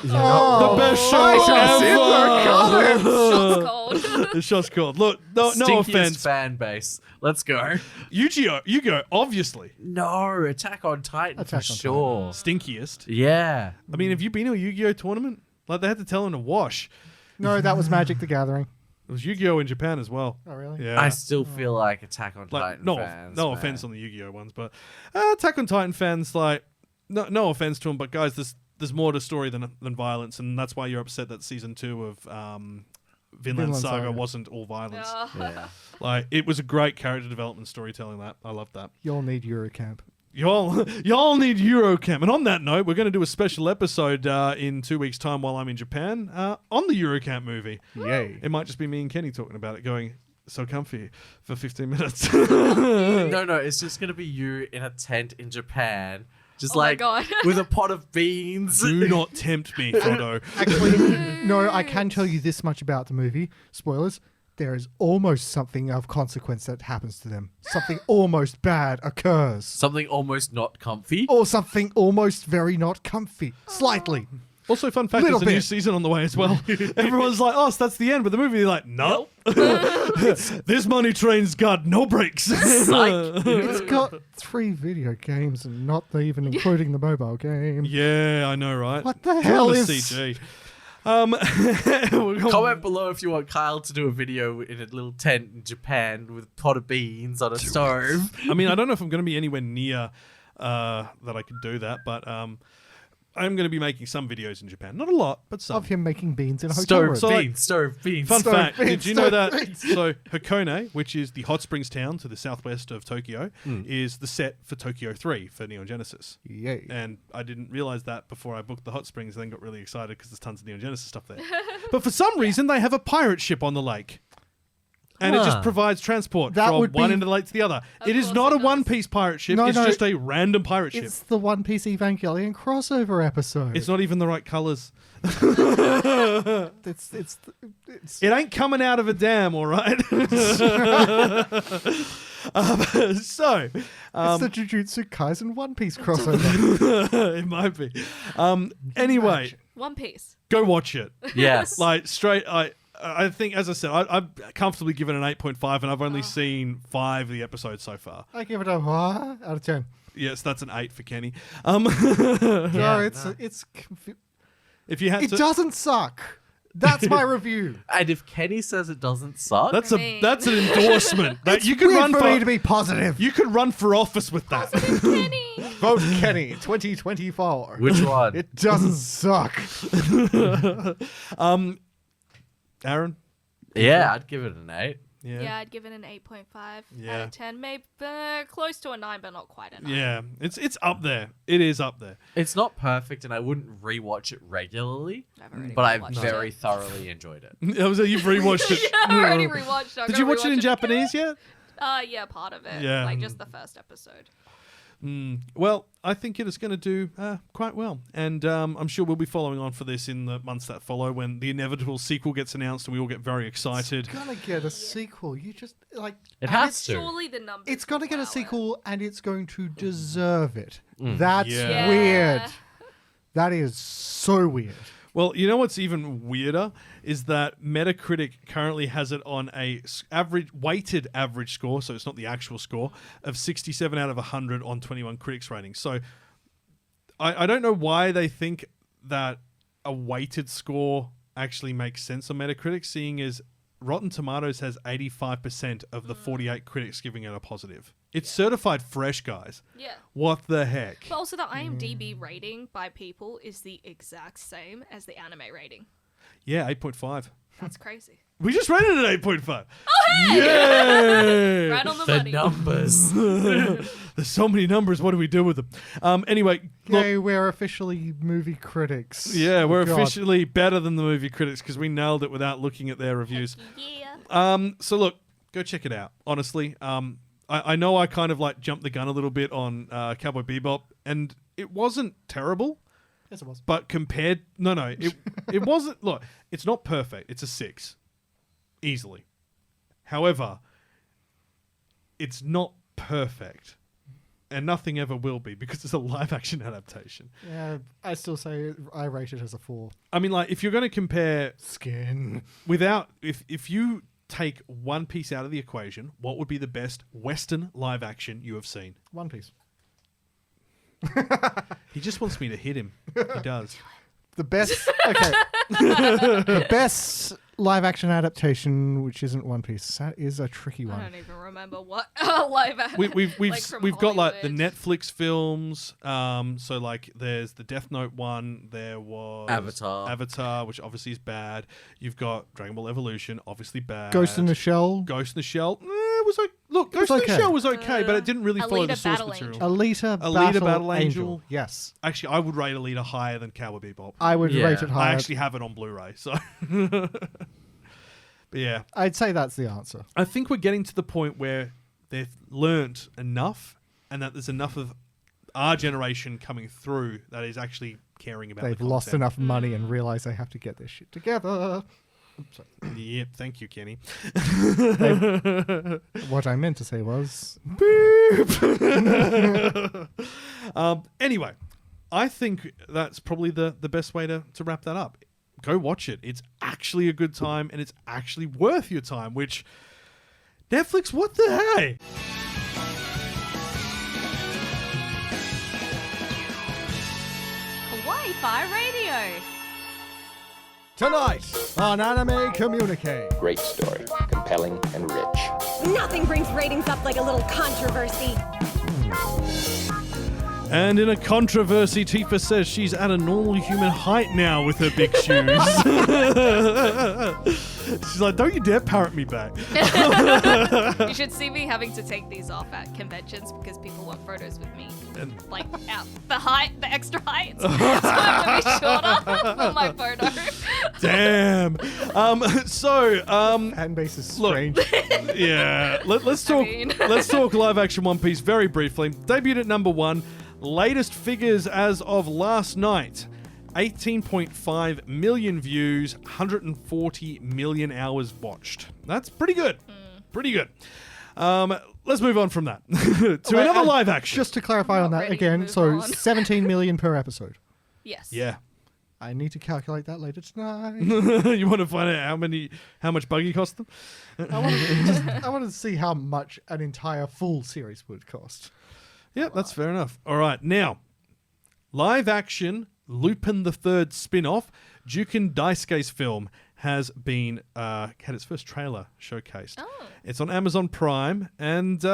Oh, The best show ever. Shot's cold. The show's called. Look, no Stinkiest offense. fan base. Let's go. Yu-Gi-Oh, obviously. No, Attack on Titan Attack for on sure. Stinkiest. Yeah. I mean, have you been to a Yu-Gi-Oh tournament? Like, they had to tell him to wash. No, that was Magic the Gathering. It was Yu-Gi-Oh in Japan as well. Oh, really? Yeah. I still feel like Attack on Like, Titan no fans. offense on the Yu-Gi-Oh ones, but Attack on Titan fans, like, no offense to them, but guys, there's more to story than violence, and that's why you're upset that season 2 of Vinland Saga wasn't all violence. Yeah. Like, it was a great character development storytelling. That I loved that. You'll need Eurocamp. Y'all need Eurocamp. And on that note, we're going to do a special episode in 2 weeks' time while I'm in Japan on the Eurocamp movie. Yay. It might just be me and Kenny talking about it, going, so comfy for 15 minutes. No, it's just going to be you in a tent in Japan. Just Oh my like God. with a pot of beans. Do not tempt me, Frodo. Actually, no, I can tell you this much about the movie. Spoilers. There is almost something of consequence that happens to them. Something almost bad occurs. Something almost not comfy. Or something almost very not comfy. Slightly. Also, fun fact, Little there's a new bit. season on the way as well. Everyone's like, oh, so that's the end. But the movie, they're like, nope. This money train's got no brakes. It's got 3 video games and not even including the mobile game. Yeah, I know, right? What the hell Kinda is... CG. Comment below if you want Kyle to do a video in a little tent in Japan with a pot of beans on a stove. I mean, I don't know if I'm going to be anywhere near that I could do that, but I'm going to be making some videos in Japan. Not a lot, but some. Of him making beans in a hotel room. Stove beans. Fun Stove fact, beans, did you know stove that? beans. So Hakone, which is the hot springs town to the southwest of Tokyo, is the set for Tokyo 3 for Neon Genesis. Yay. And I didn't realize that before I booked the hot springs, and then got really excited because there's tons of Neon Genesis stuff there. But for some reason, they have a pirate ship on the lake. And it just provides transport That from would one be- end of the lake to the other. Of It is course not it a does. One Piece pirate ship. No, it's no. just a random pirate ship. It's the One Piece Evangelion crossover episode. It's not even the right colors. It's It ain't coming out of a dam, all right? So, it's the Jujutsu Kaisen One Piece crossover. it might be. Anyway, One Piece. go watch it. Yes. Like, straight... I think, as I said, I'm comfortably given an 8.5, and I've only seen 5 of the episodes so far. I give it a what out of 10. Yes, that's an 8 for Kenny. No, it's If you had it to, doesn't suck. That's my review. And if Kenny says it doesn't suck, that's mean- an endorsement. That It's you could weird run for for me to be positive. You could run for office with that. Kenny. Vote Kenny 2024. which one? It doesn't suck. Aaron? Yeah, I'd give it an 8. Yeah, I'd give it an 8.5 out Yeah. of 10. Maybe close to a 9, but not quite a 9. Yeah, it's up there. It is up there. It's not perfect, and I wouldn't rewatch it regularly, I've already but I rewatched very it. thoroughly enjoyed it. You've rewatched it. Yeah, I already rewatched it. Did you watch it in Japanese yet? Yeah, part of it. Yeah. Like just the first episode. Well, I think it is going to do quite well. And I'm sure we'll be following on for this in the months that follow when the inevitable sequel gets announced and we all get very excited. It's gonna get a sequel. You just like It and has it's- to. Surely the numbers. It's gonna get a allow it. sequel, and it's going to deserve it. That's Yeah. weird. That is so weird. Well, you know what's even weirder is that Metacritic currently has it on a weighted average score, so it's not the actual score, of 67 out of 100 on 21 critics ratings. So I don't know why they think that a weighted score actually makes sense on Metacritic, seeing as Rotten Tomatoes has 85% of the 48 critics giving it a positive. It's certified fresh, guys. Yeah. What the heck? But also the IMDb rating by people is the exact same as the anime rating. Yeah, 8.5. That's crazy. We just rated it 8.5. Oh, hey! Yay! Right on the The money. numbers. There's so many numbers. What do we do with them? Anyway, look, Yay, we're officially movie critics. yeah, we're God. officially better than the movie critics because we nailed it without looking at their reviews. Yeah. So look, go check it out. Honestly, I know I kind of like jumped the gun a little bit on Cowboy Bebop, and it wasn't terrible. Yes, it was. But compared... No, it wasn't... Look, it's not perfect. It's a 6. Easily. However, it's not perfect. And nothing ever will be because it's a live-action adaptation. Yeah, I still say I rate it as a 4. I mean, like, if you're going to compare... Skin. Without... If you take One Piece out of the equation, what would be the best Western live-action you have seen? One Piece. He just wants me to hit him. He does. The best... Okay. The best live-action adaptation, which isn't One Piece, that is a tricky one. I don't even remember what live action. We've got like the Netflix films. So like there's the Death Note one. There was Avatar, which obviously is bad. You've got Dragon Ball Evolution, obviously bad. Ghost in the Shell. Ghost in the Shell. It was like Ghost in the Shell was okay, but it didn't really follow the source material. Alita Battle Angel. Yes. Actually, I would rate Alita higher than Cowboy Bebop. I would rate it higher. I actually have it on Blu-ray, so. But yeah. I'd say that's the answer. I think we're getting to the point where they've learnt enough and that there's enough of our generation coming through that is actually caring about They've lost enough money and realised they have to get their shit together. Yep, thank you, Kenny. What I meant to say was... Anyway, I think that's probably the best way to wrap that up. Go watch it. It's actually a good time and it's actually worth your time, which... Netflix, what the hey? Kawaii-Fi Radio. Tonight on Anime Communique. Great story, compelling and rich. Nothing brings ratings up like a little controversy. And in a controversy, Tifa says she's at a normal human height now with her big shoes. She's like, don't you dare parrot me back. You should see me having to take these off at conventions because people want photos with me. Like, at the extra height. So I have to be shorter for my photo. Damn. Fan base is strange. Yeah. Let's talk live action One Piece very briefly. Debuted at number 1. Latest figures as of last night. 18.5 million views, 140 million hours watched. That's pretty good. Pretty good. Let's move on from that to another live action. Just to clarify on that again, so 17 million per episode. Yes. Yeah. I need to calculate that later tonight. You want to find out how much Buggy cost them? I want to see how much an entire full series would cost. Yeah, that's fair enough. All right, now, live action Lupin the Third spin-off, Juken Daisuke's film, has been had its first trailer showcased. Oh. It's on Amazon Prime, and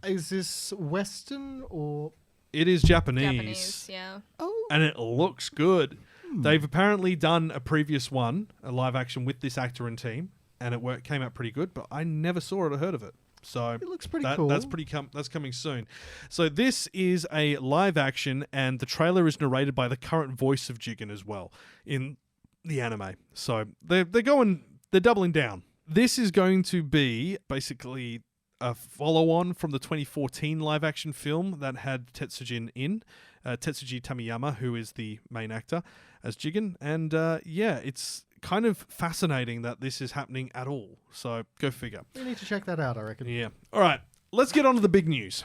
is this Western or? It is Japanese. Japanese, yeah. Oh. And it looks good. They've apparently done a previous one, a live action with this actor and team, and it came out pretty good, but I never saw it or heard of it. So it looks pretty cool. That's coming soon. So this is a live action, and the trailer is narrated by the current voice of Jigen as well in the anime. So they're doubling down. This is going to be basically a follow-on from the 2014 live action film that had Tetsujin in Tetsuji Tamiyama, who is the main actor as Jigen, and it's kind of fascinating that this is happening at all. So go figure. You need to check that out, I reckon. Yeah. All right. Let's get on to the big news.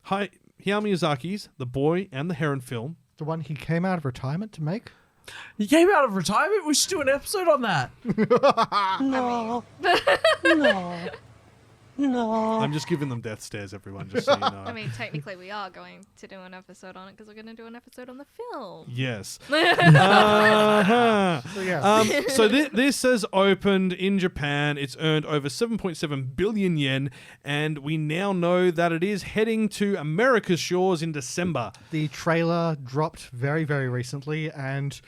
Hayao Miyazaki's The Boy and the Heron film. The one he came out of retirement to make? He came out of retirement? We should do an episode on that. No. No. I'm just giving them death stares, everyone, just so you know. I mean, technically we are going to do an episode on it because we're going to do an episode on the film. Yes. So this has opened in Japan. It's earned over 7.7 billion yen, and we now know that it is heading to America's shores in December. The trailer dropped very, very recently, and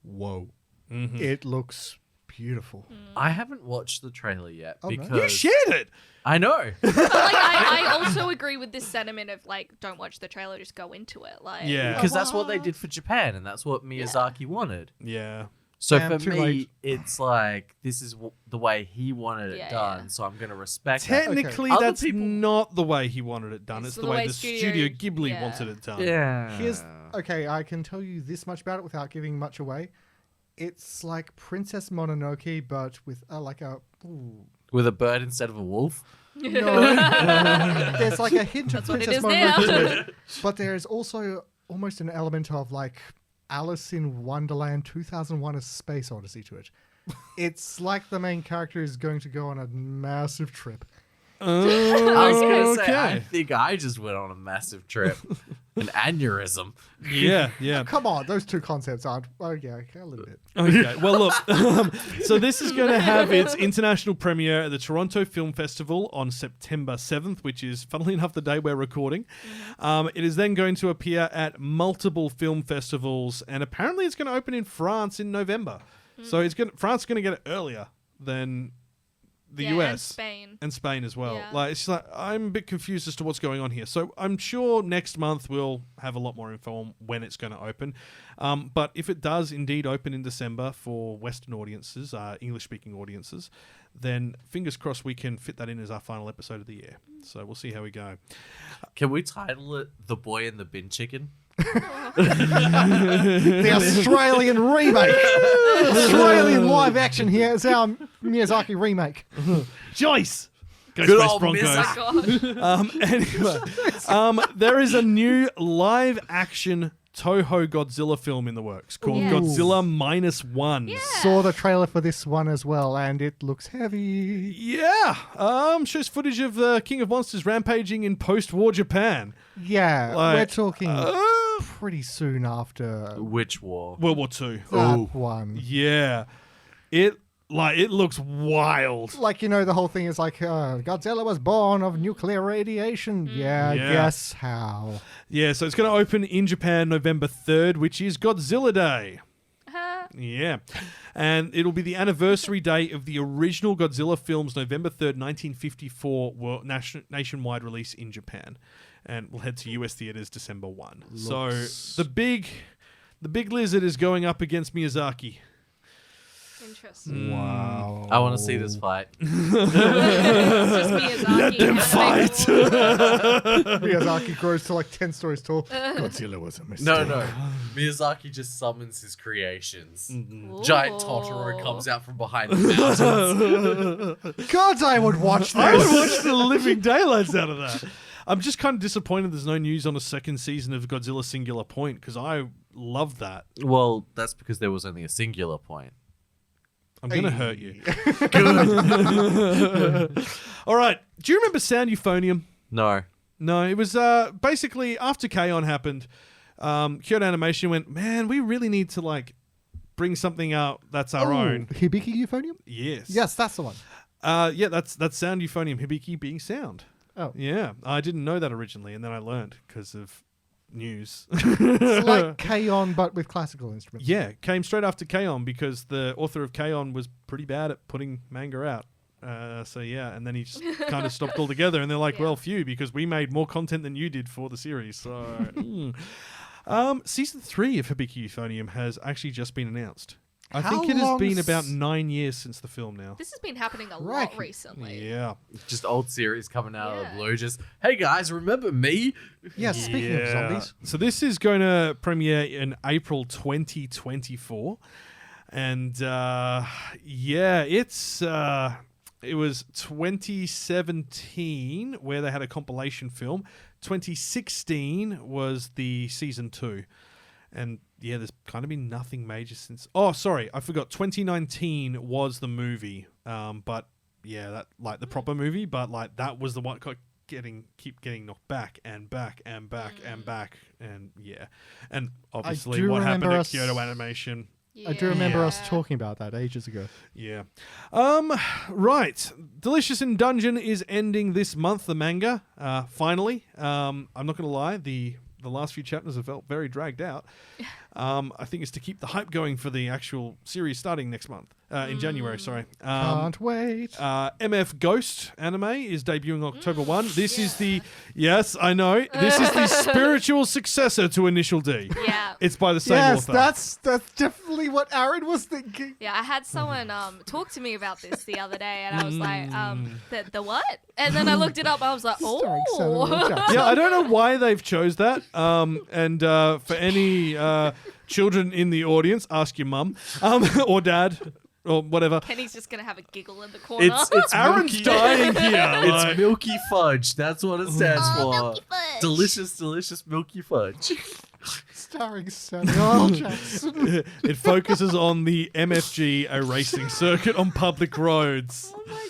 whoa. It looks beautiful. I haven't watched the trailer yet because You shared it. I know. But I also agree with this sentiment of don't watch the trailer, just go into it. Yeah, because that's what they did for Japan, and that's what Miyazaki wanted. Yeah. So Damn, for too me, late. it's like this is the way he wanted it done. So I'm gonna respect that. Technically, Okay. that's not the way he wanted it done. It's the way the Studio Ghibli Yeah. wanted it done. Yeah. Okay, I can tell you this much about it without giving much away. It's like Princess Mononoke, but with With a bird instead of a wolf? No. There's like a hint of Princess Mononoke to it, but there's also almost an element of like Alice in Wonderland 2001: A Space Odyssey to it. It's like the main character is going to go on a massive trip. I was going to say, I think I just went on a massive trip. An aneurysm. Yeah. Oh, come on, those two concepts aren't... Oh, yeah, okay, a little bit. Okay, well, look. So this is going to have its international premiere at the Toronto Film Festival on September 7th, which is, funnily enough, the day we're recording. It is then going to appear at multiple film festivals, and apparently it's going to open in France in November. So France is going to get it earlier than the US and Spain as well. Yeah. Like, it's like I'm a bit confused as to what's going on here. So I'm sure next month we'll have a lot more info on when it's going to open. But if it does indeed open in December for Western audiences, English-speaking audiences, then fingers crossed we can fit that in as our final episode of the year. So we'll see how we go. Can we title it The Boy and the Bin Chicken? The Australian remake. Australian live action here is our Miyazaki remake. Joyce! Go Good Space old Broncos. Anyway, there is a new live action Toho Godzilla film in the works called Godzilla -1. Yeah. Saw the trailer for this one as well, and it looks heavy. Yeah. Shows footage of the King of Monsters rampaging in post-war Japan. Yeah, Like, we're talking pretty soon after Which war? World War II. that one. Yeah. It looks wild. Like, you know, the whole thing is like, Godzilla was born of nuclear radiation. Yeah, guess how. Yeah, so it's going to open in Japan November 3rd, which is Godzilla Day. Yeah. And it'll be the anniversary day of the original Godzilla film's November 3rd, 1954 nationwide release in Japan. And we'll head to US theaters December 1. So the big lizard is going up against Miyazaki. Interesting. Wow. I want to see this fight. Let them fight. Miyazaki grows to like 10 stories tall. Godzilla was a mistake. No. Miyazaki just summons his creations. Giant Totoro comes out from behind the mountains. God, I would watch this. I would watch the living daylights out of that. I'm just kind of disappointed there's no news on a second season of Godzilla Singular Point because I loved that. Well, that's because there was only a singular point. I'm going to hurt you. Good. All right. Do you remember Sound Euphonium? No. No, it was basically after K-On! Happened, Kyoto Animation went, man, we really need to like bring something out that's our own. Hibiki Euphonium? Yes. Yes, that's the one. Yeah, that's Sound Euphonium, Hibiki being sound. Oh. Yeah, I didn't know that originally, and then I learned because of news. It's like K-On! But with classical instruments. Yeah, came straight after K-On! Because the author of K-On! Was pretty bad at putting manga out. So yeah, and then he just kind of stopped altogether, and they're like, well, phew, because we made more content than you did for the series. So, season 3 of Hibiki Euphonium has actually just been announced. I think it has been about 9 years since the film now. This has been happening a lot recently. Yeah. Just old series coming out of the blue. Just, hey guys, remember me? Yeah, speaking of zombies. So this is going to premiere in April 2024. And it was 2017 where they had a compilation film. 2016 was the season 2. And yeah, there's kind of been nothing major since. Oh, sorry, I forgot. 2019 was the movie. But yeah, that like the proper movie. But like that was the one keep getting knocked back and back and back and back. And yeah, and obviously what happened at Kyoto Animation. I do remember us talking about that ages ago. Yeah. Right. Delicious in Dungeon is ending this month. The manga. Finally. I'm not gonna lie. The last few chapters have felt very dragged out. I think it's to keep the hype going for the actual series starting next month. In January, sorry. Can't wait. MF Ghost anime is debuting October 1. This is the... Yes, I know. This is the spiritual successor to Initial D. Yeah. It's by the same author. Yes, that's definitely what Aaron was thinking. Yeah, I had someone talk to me about this the other day, and I was like, the what? And then I looked it up, and I was like, oh. Yeah, I don't know why they've chose that. And for any children in the audience, ask your mum or dad. Or whatever. Kenny's just gonna have a giggle in the corner. It's Aaron's milky, dying here. It's milky fudge. That's what it stands for. Milky fudge. Delicious milky fudge. Starring Samuel Jackson. It focuses on the MFG, a racing circuit on public roads. Oh my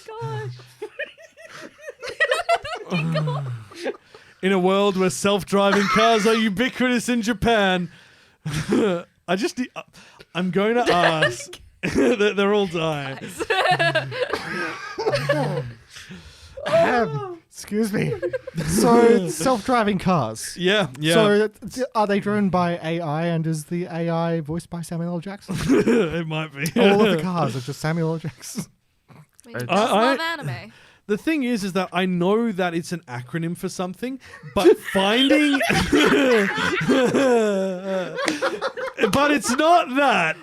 gosh. In a world where self-driving cars are ubiquitous in Japan, I'm going to ask. They're all dying. Excuse me. So, self-driving cars. Yeah. So, are they driven by AI, and is the AI voiced by Samuel L. Jackson? It might be. All of the cars are just Samuel L. Jackson. I love anime. The thing is that I know that it's an acronym for something, but finding... but it's not that.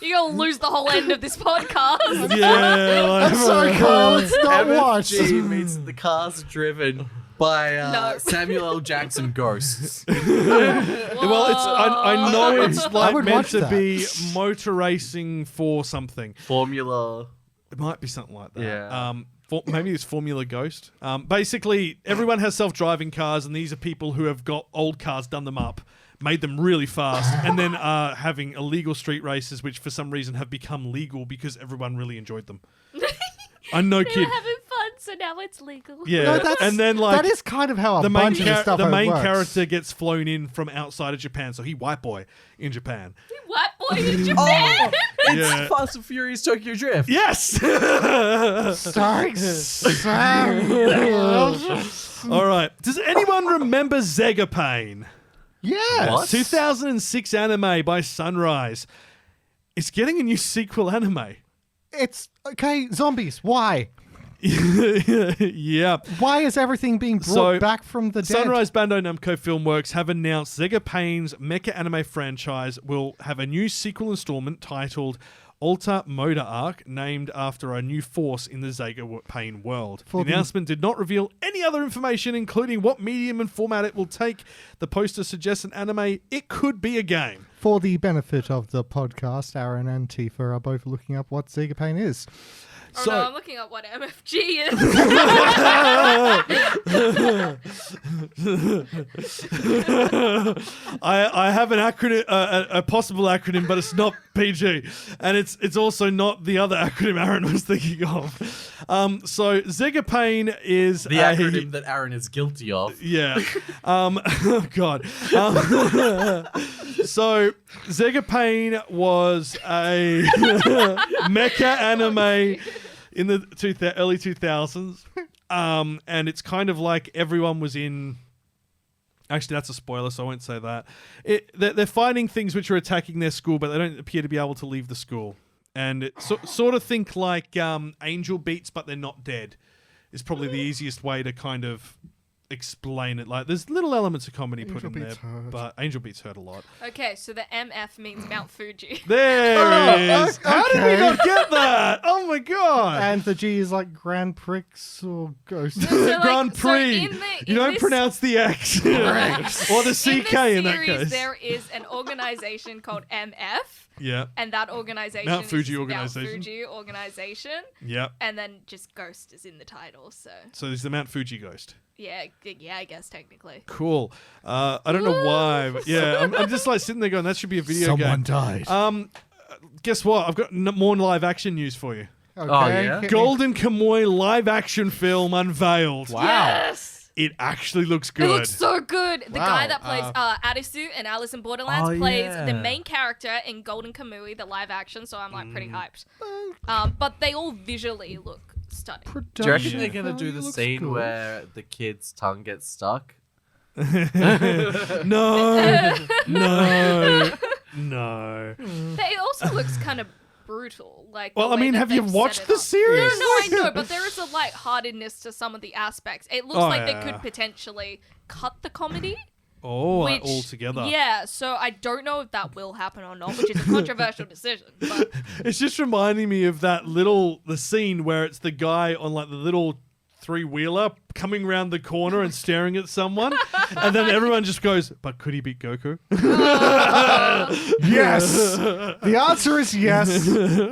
You're going to lose the whole end of this podcast. Yeah. I'm sorry, Carl. It's not watched. MFG means the cars are driven by Samuel L. Jackson ghosts. Well, I know it's like meant to be motor racing for something. Formula. It might be something like that. Yeah. Maybe it's Formula Ghost. Basically, everyone has self-driving cars, and these are people who have got old cars, done them up, made them really fast, and then are having illegal street races, which for some reason have become legal because everyone really enjoyed them. I'm no They kid. were having fun, so now it's legal. Yeah, No, and then that is kind of how the main character gets flown in from outside of Japan, so he white boy in Japan. White boy in Japan. It's Fast and Furious Tokyo Drift. Yes. Starring Samuel. All right. Does anyone remember Zega Pain? Yes. What? 2006 anime by Sunrise. It's getting a new sequel anime. It's okay. Zombies. Why? Yeah. Why is everything being brought back from the dead? Sunrise Bandai Namco Filmworks have announced Zega Pain's mecha anime franchise will have a new sequel installment titled Alta Moda Arc, named after a new force in the Zega Pain world. The announcement did not reveal any other information, including what medium and format it will take. The poster suggests an anime. It could be a game. For the benefit of the podcast, Aaron and Tifa are both looking up what Zega Pain is. Oh no, I'm looking up what MFG is. I have an acronym, a possible acronym, but it's not PG, and it's also not the other acronym Aaron was thinking of. So Zega Pain is the acronym that Aaron is guilty of. Yeah. Oh God. So Zega Pain was a mecha anime in the early 2000s, and it's kind of like everyone was in. Actually, that's a spoiler, so I won't say that. They're finding things which are attacking their school, but they don't appear to be able to leave the school. And it sort of think like Angel Beats, but they're not dead. Is probably the easiest way to kind of explain it. Like, there's little elements of comedy put in there, but Angel Beats hurt a lot. Okay, so the MF means Mount Fuji. There it is. How did we not get that? Oh my God. And the G is like Grand Prix or Ghost. Grand Prix. You don't pronounce the X or the CK in that case. There is an organization called MF. Yeah. And that organization Mount Fuji is organization. Mount Fuji organization. Yep. And then just Ghost is in the title, so. So there's the Mount Fuji Ghost. Yeah, I guess technically. Cool. I don't know why, but yeah, I'm just like sitting there going, that should be a video game. Someone died. Guess what? I've got more live action news for you. Okay. Oh, yeah? Golden Kamuy live action film unveiled. Wow. Yes. It actually looks good. It looks so good. The Wow. guy that plays Arisu and Alice in Borderlands plays yeah. the main character in Golden Kamuy, the live action, so I'm like pretty hyped. But they all visually look stunning. Do you reckon they're going to do the scene where the kid's tongue gets stuck? No. It also looks kind of brutal. Like, the Well, I way mean, that have you they've watched set it the up. series? No, I know, but there is a lightheartedness to some of the aspects. It looks like they could potentially cut the comedy. Oh, Which, altogether. Yeah, so I don't know if that will happen or not, which is a controversial decision. But It's just reminding me of the scene where it's the guy on like the little three-wheeler coming around the corner and staring at someone, and then everyone just goes, "But could he beat Goku?" Yes. The answer is yes.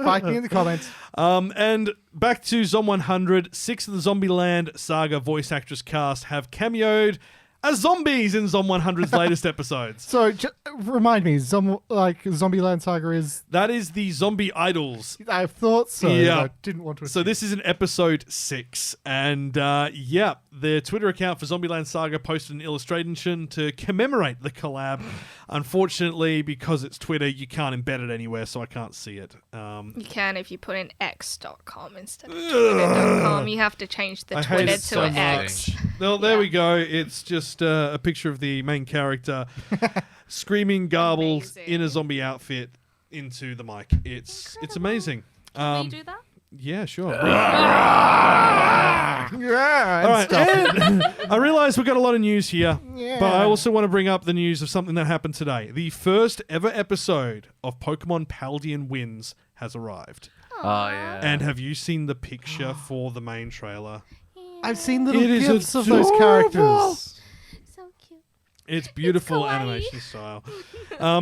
Fight me in the comments. And back to Zom 100, 6 of the Zombieland Saga voice actress cast have cameoed as zombies in Zom 100's latest episodes. So, remind me, Zombieland Saga is... That is the Zombie Idols. I thought so. Yeah. I didn't want to So this is an episode 6. And their Twitter account for Zombieland Saga posted an illustration to commemorate the collab. Unfortunately, because it's Twitter, you can't embed it anywhere, so I can't see it. you can if you put in x.com instead of twitter.com. You have to change the Twitter to an X. Well, there we go. It's just a picture of the main character screaming garbled in a zombie outfit into the mic. It's amazing. Can we do that? Yeah, sure. Yeah. All right. And I realize we've got a lot of news here, Yeah. but I also want to bring up the news of something that happened today. The first ever episode of Pokemon Paldean Winds has arrived. Oh, yeah. And have you seen the picture for the main trailer? I've seen little It is gifs of those adorable. characters. So cute. It's beautiful It's kawaii. animation style.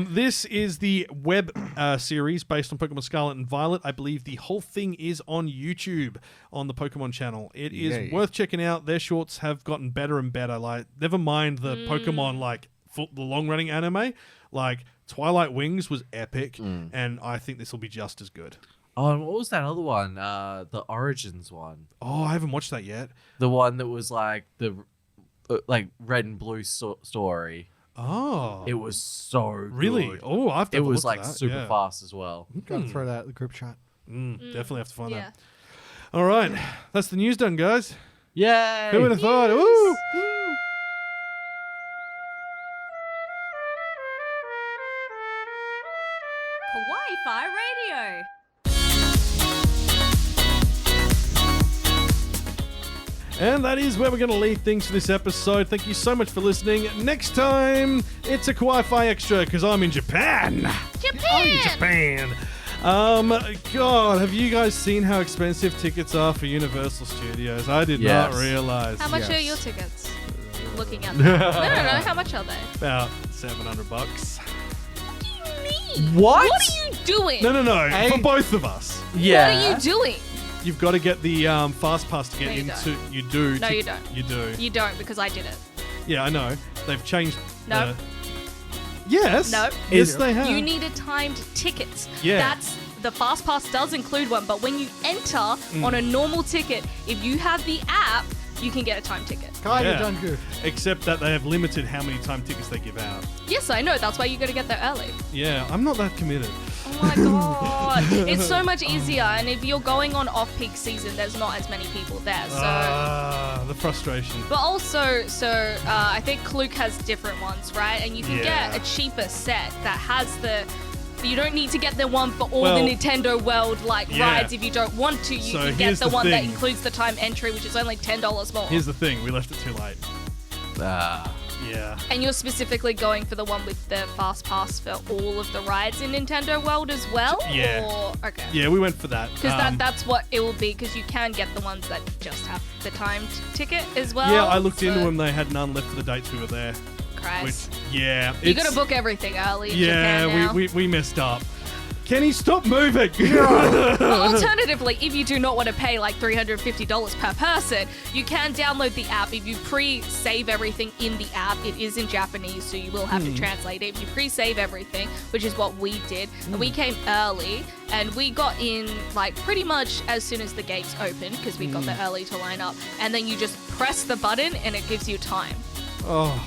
This is the web series based on Pokemon Scarlet and Violet. I believe the whole thing is on YouTube on the Pokemon channel. It is worth checking out. Their shorts have gotten better and better. Like, never mind the Pokemon the long running anime. Like Twilight Wings was epic, and I think this will be just as good. Oh, and what was that other one? The Origins one. Oh, I haven't watched that yet. The one that was like the red and blue story. Oh, It was so really? good. Oh, I have to It have a was look at like that. super Yeah. fast as well. Gotta throw that in the group chat. Definitely have to find Yeah. that. All right, that's the news done, guys. Yay! Who would have thought? Woo! Kawaii-Fi Radio. And that is where we're going to leave things for this episode. Thank you so much for listening. Next time, it's a Kawaii-Fi Extra because I'm in Japan. I'm in Japan. God, have you guys seen how expensive tickets are for Universal Studios? I did not realize. How much are your tickets? Looking at them. No. How much are they? About $700. What do you mean? What? What are you doing? No. For both of us. Yeah. What are you doing? You've got to get the Fast Pass to get No, you into. don't. You do. No, you don't. You do. You don't because I did it. Yeah, I know. They've changed. No. Yes. No. Yes, they have. You need a timed ticket. Yeah. That's the Fast Pass does include one, but when you enter on a normal ticket, if you have the app, you can get a time ticket. Kind of done good. Except that they have limited how many time tickets they give out. Yes, I know. That's why you got to get there early. Yeah, I'm not that committed. Oh my god. It's so much easier, and if you're going on off-peak season, there's not as many people there. So The frustration. But also, I think Klook has different ones, right? And you can get a cheaper set that has you don't need to get the one for all the Nintendo World rides if you don't want to. You can get the one that includes the time entry, which is only $10 more. Here's the thing, we left it too late. Yeah. And you're specifically going for the one with the Fast Pass for all of the rides in Nintendo World as well? Yeah. Or, okay. Yeah, we went for that. Because that's what it will be, because you can get the ones that just have the timed ticket as well. Yeah, I looked into them. They had none left for the dates we were there. Christ. Which, you got to book everything early in Japan now. we messed up. Kenny, stop moving! Well, alternatively, if you do not want to pay like $350 per person, you can download the app. If you pre-save everything in the app, it is in Japanese, so you will have to translate it. If you pre-save everything, which is what we did, and we came early, and we got in like pretty much as soon as the gates opened, because we got there early to line up, and then you just press the button, and it gives you time. Oh.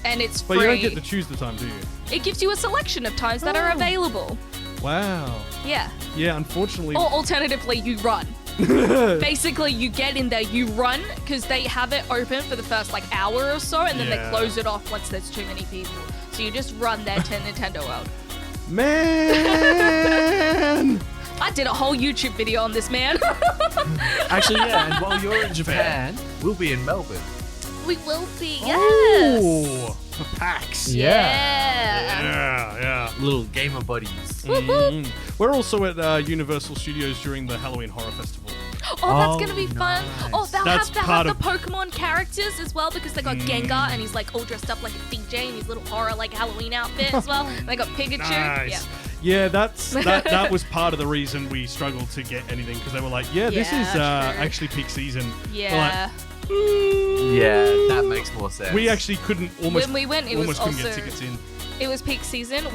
And it's free. But you don't get to choose the time, do you? It gives you a selection of times that are available. Wow. Yeah. Yeah, unfortunately. Or alternatively, you run. Basically, you get in there, you run, because they have it open for the first hour or so, and then they close it off once there's too many people. So you just run there to Nintendo World. Man! I did a whole YouTube video on this, man. Actually, yeah, and while you're in Japan, we'll be in Melbourne. We will be, yes. Oh, for PAX. Yeah. Little gamer buddies. Mm. We're also at Universal Studios during the Halloween Horror Festival. Oh, that's gonna be fun. Oh, they'll That's have the Pokemon characters as well because they got Gengar and he's like all dressed up like a DJ in his little horror like Halloween outfit as well. And they got Pikachu. Nice. Yeah, that was part of the reason we struggled to get anything because they were like, this is actually peak season. Yeah. Yeah, that makes more sense. We actually couldn't almost. When we went, it was couldn't also get tickets in. It was peak season.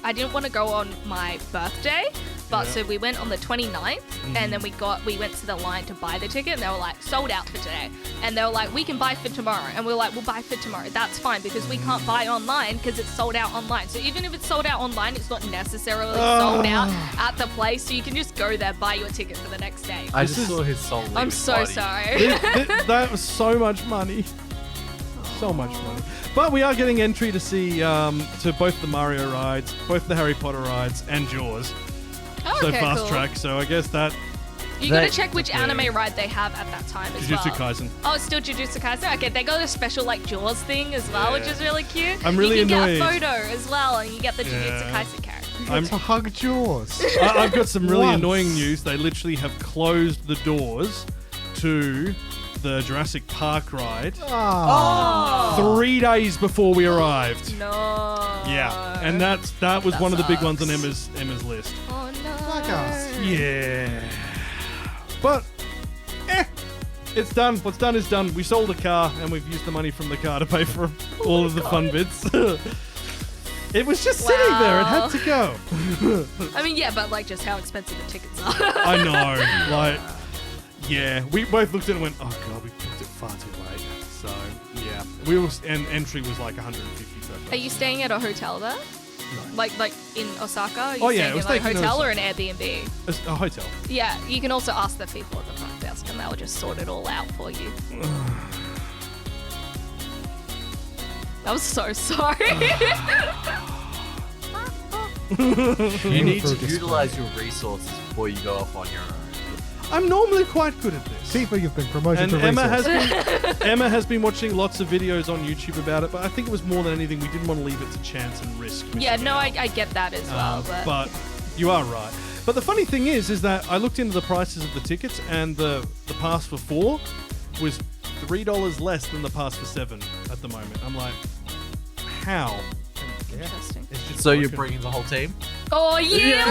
I didn't want to go on my birthday, but so we went on the 29th, and then we went to the line to buy the ticket, and they were like, sold out for today. And they were like, we can buy for tomorrow. And we were like, we'll buy for tomorrow. That's fine, because we can't buy online because it's sold out online. So even if it's sold out online, it's not necessarily sold out at the place. So you can just go there, buy your ticket for the next day. I just saw his soul leave I'm his so body. sorry. That was so much money. So much money. But we are getting entry to see to both the Mario rides, both the Harry Potter rides, and Jaws. Oh, So okay, fast cool. track. So I guess that You gotta check which anime ride they have at that time as well. Jujutsu Kaisen. Oh, it's still Jujutsu Kaisen? Okay, they got a special like Jaws thing as well, which is really cute. I'm really you can annoyed. get a photo as well, and you get the Jujutsu Kaisen character. I'm to hug Jaws. I've got some really Once. annoying news. They literally have closed the doors to the Jurassic Park ride 3 days before we arrived. No. Yeah, and that was one of the big ones on sucks. Emma's list. Oh no. Like us. Yeah. But, it's done. What's done is done. We sold a car, and we've used the money from the car to pay for all of the fun bits. It was just sitting there. It had to go. I mean, yeah, but like just how expensive the tickets are. I know. Like, yeah. We both looked at it and went, oh, God, we booked it far too late. So, yeah. And entry was like 150 per person. Are you staying at a hotel there? No. Like in Osaka? Are you Oh, yeah, staying it was in like a taken in hotel or an Airbnb? A hotel. Yeah, you can also ask the people at the front desk and they'll just sort it all out for you. I'm so sorry. You need to utilize your resources before you go off on your own. I'm normally quite good at this. People, you've been promoted And to Emma resource. Emma has been watching lots of videos on YouTube about it, but I think it was more than anything we didn't want to leave it to chance and risk. Yeah, no, missing out. I get that as well. But you are right. But the funny thing is that I looked into the prices of the tickets, and the pass for 4 was $3 less than the pass for 7 at the moment. I'm like, how? Interesting. It's just So you're broken. bringing the whole team? Oh yeah!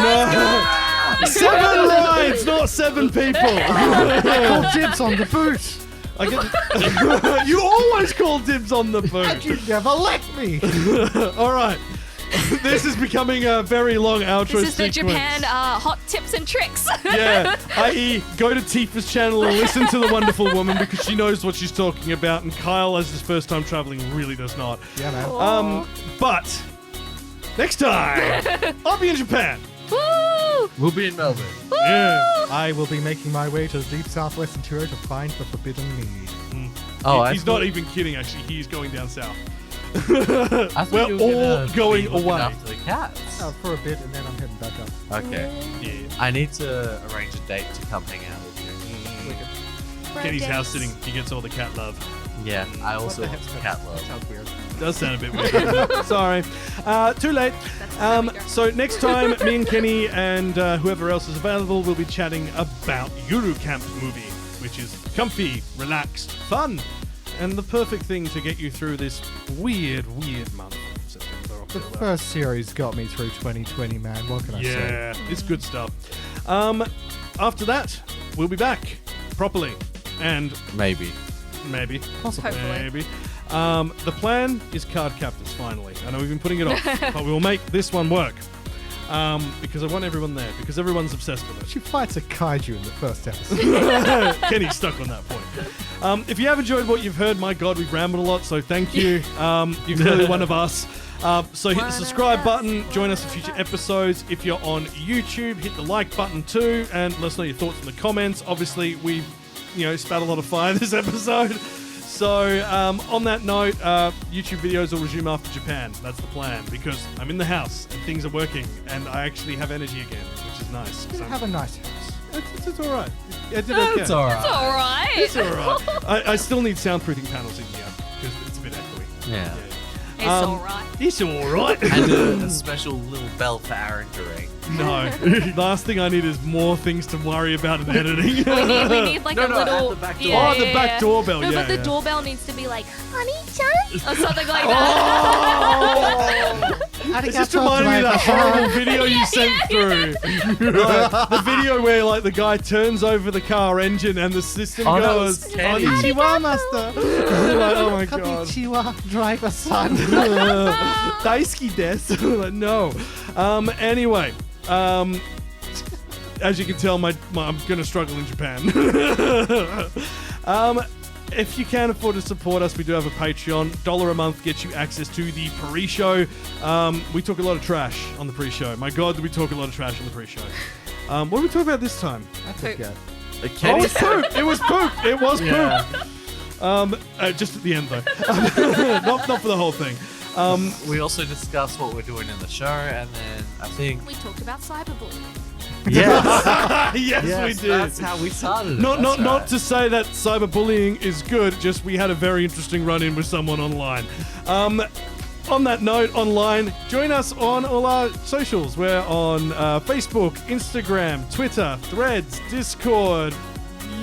No. 7 rides, not 7 people. I call dibs on the boot. I get, you always call dibs on the boot. And you never let me. All right. This is becoming a very long outro This is the sequence. Japan hot tips and tricks. Yeah, i.e. go to Tifa's channel and listen to the wonderful woman because she knows what she's talking about, and Kyle, as his first time traveling, really does not. Yeah, man. But next time, I'll be in Japan. Woo! We'll be in Melbourne. Yeah. I will be making my way to the deep southwest interior to find the forbidden mead. Oh, He's not even kidding, actually. He's going down south. I thought We're you were all gonna going be looking away. after the cats. For a bit, and then I'm heading back up. Okay. Yeah. I need to arrange a date to come hang out with you. Kenny's house sitting. He gets all the cat love. Yeah, I also the want heck's some that? cat love. Sounds weird. Does sound a bit weird. Sorry. Too late. So next time, me and Kenny and whoever else is available will be chatting about Yuru Camp movie, which is comfy, relaxed, fun, and the perfect thing to get you through this weird month of September. The October. first series got me through 2020, man. What can I say? Yeah, it's good stuff. After that, we'll be back properly, and Maybe. maybe, Possibly. Hopefully. maybe. The plan is Card Captors, finally. I know we've been putting it off, but we will make this one work. Because I want everyone there, because everyone's obsessed with it. She fights a kaiju in the first episode. Kenny's stuck on that point. If you have enjoyed what you've heard, my God, we've rambled a lot, so thank you. You're clearly one of us. So hit the subscribe button, join us for future episodes. If you're on YouTube, hit the like button too, and let us know your thoughts in the comments. Obviously, we've spat a lot of fire this episode. So on that note, YouTube videos will resume after Japan. That's the plan, because I'm in the house and things are working and I actually have energy again, which is nice. Didn't have a nice house. It's all right. It did okay. It's all right. It's alright. It's all right. I still need soundproofing panels in here because it's a bit echoey. Yeah. It's alright. It's all right. And a special little bell for Aaron to ring. No. Last thing I need is more things to worry about in editing. We need like a little. at the back door. Oh, the back doorbell, No, yeah, but the yeah. doorbell needs to be like, honey-chan, or something like that. It just reminded me of that horrible video you sent through. Like, the video where like the guy turns over the car engine and the system goes, "Konnichiwa, master." Like, oh my god. Konnichiwa, driver son. Daisuki desu. Like, no. Anyway, as you can tell, I'm gonna struggle in Japan. If you can afford to support us, we do have a Patreon. $1 a month gets you access to the pre-show. We talk a lot of trash on the pre-show. My God, did we talk a lot of trash on the pre-show? What did we talk about this time? I forget. Oh, it was poop. It was poop. It was poop. Just at the end though, not for the whole thing. We also discussed what we're doing in the show, and then I think We talked about cyberbullying. yes, yes, we did. That's how we started. Not to say that cyberbullying is good. Just we had a very interesting run-in with someone online. On that note, online, join us on all our socials. We're on Facebook, Instagram, Twitter, Threads, Discord,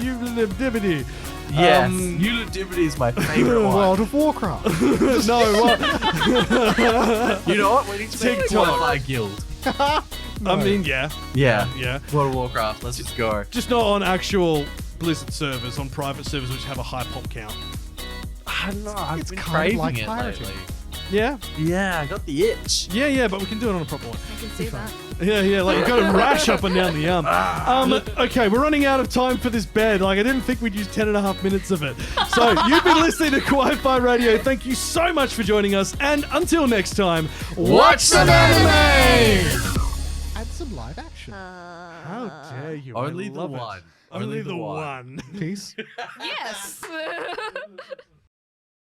Udibity. Yes, Udibity is my favorite one. World of Warcraft. No, what? You know what? We need to make a TikTok. Wi-Fi guild. I mean, yeah. Yeah. World of Warcraft. Let's just go. Just not on actual Blizzard servers, on private servers which have a high pop count. I don't know. I've been kind of craving like it pirating. lately. Yeah? Yeah, I got the itch. Yeah, but we can do it on a proper one. I can see that. Yeah, like you've got a rash up and down the arm. Okay, we're running out of time for this bed. Like, I didn't think we'd use 10.5 minutes of it. So, you've been listening to Kawaii-Fi Radio. Thank you so much for joining us. And until next time, watch some anime! Add some live action. How dare you? Only I the love it. one. Only the one. Peace. Yes.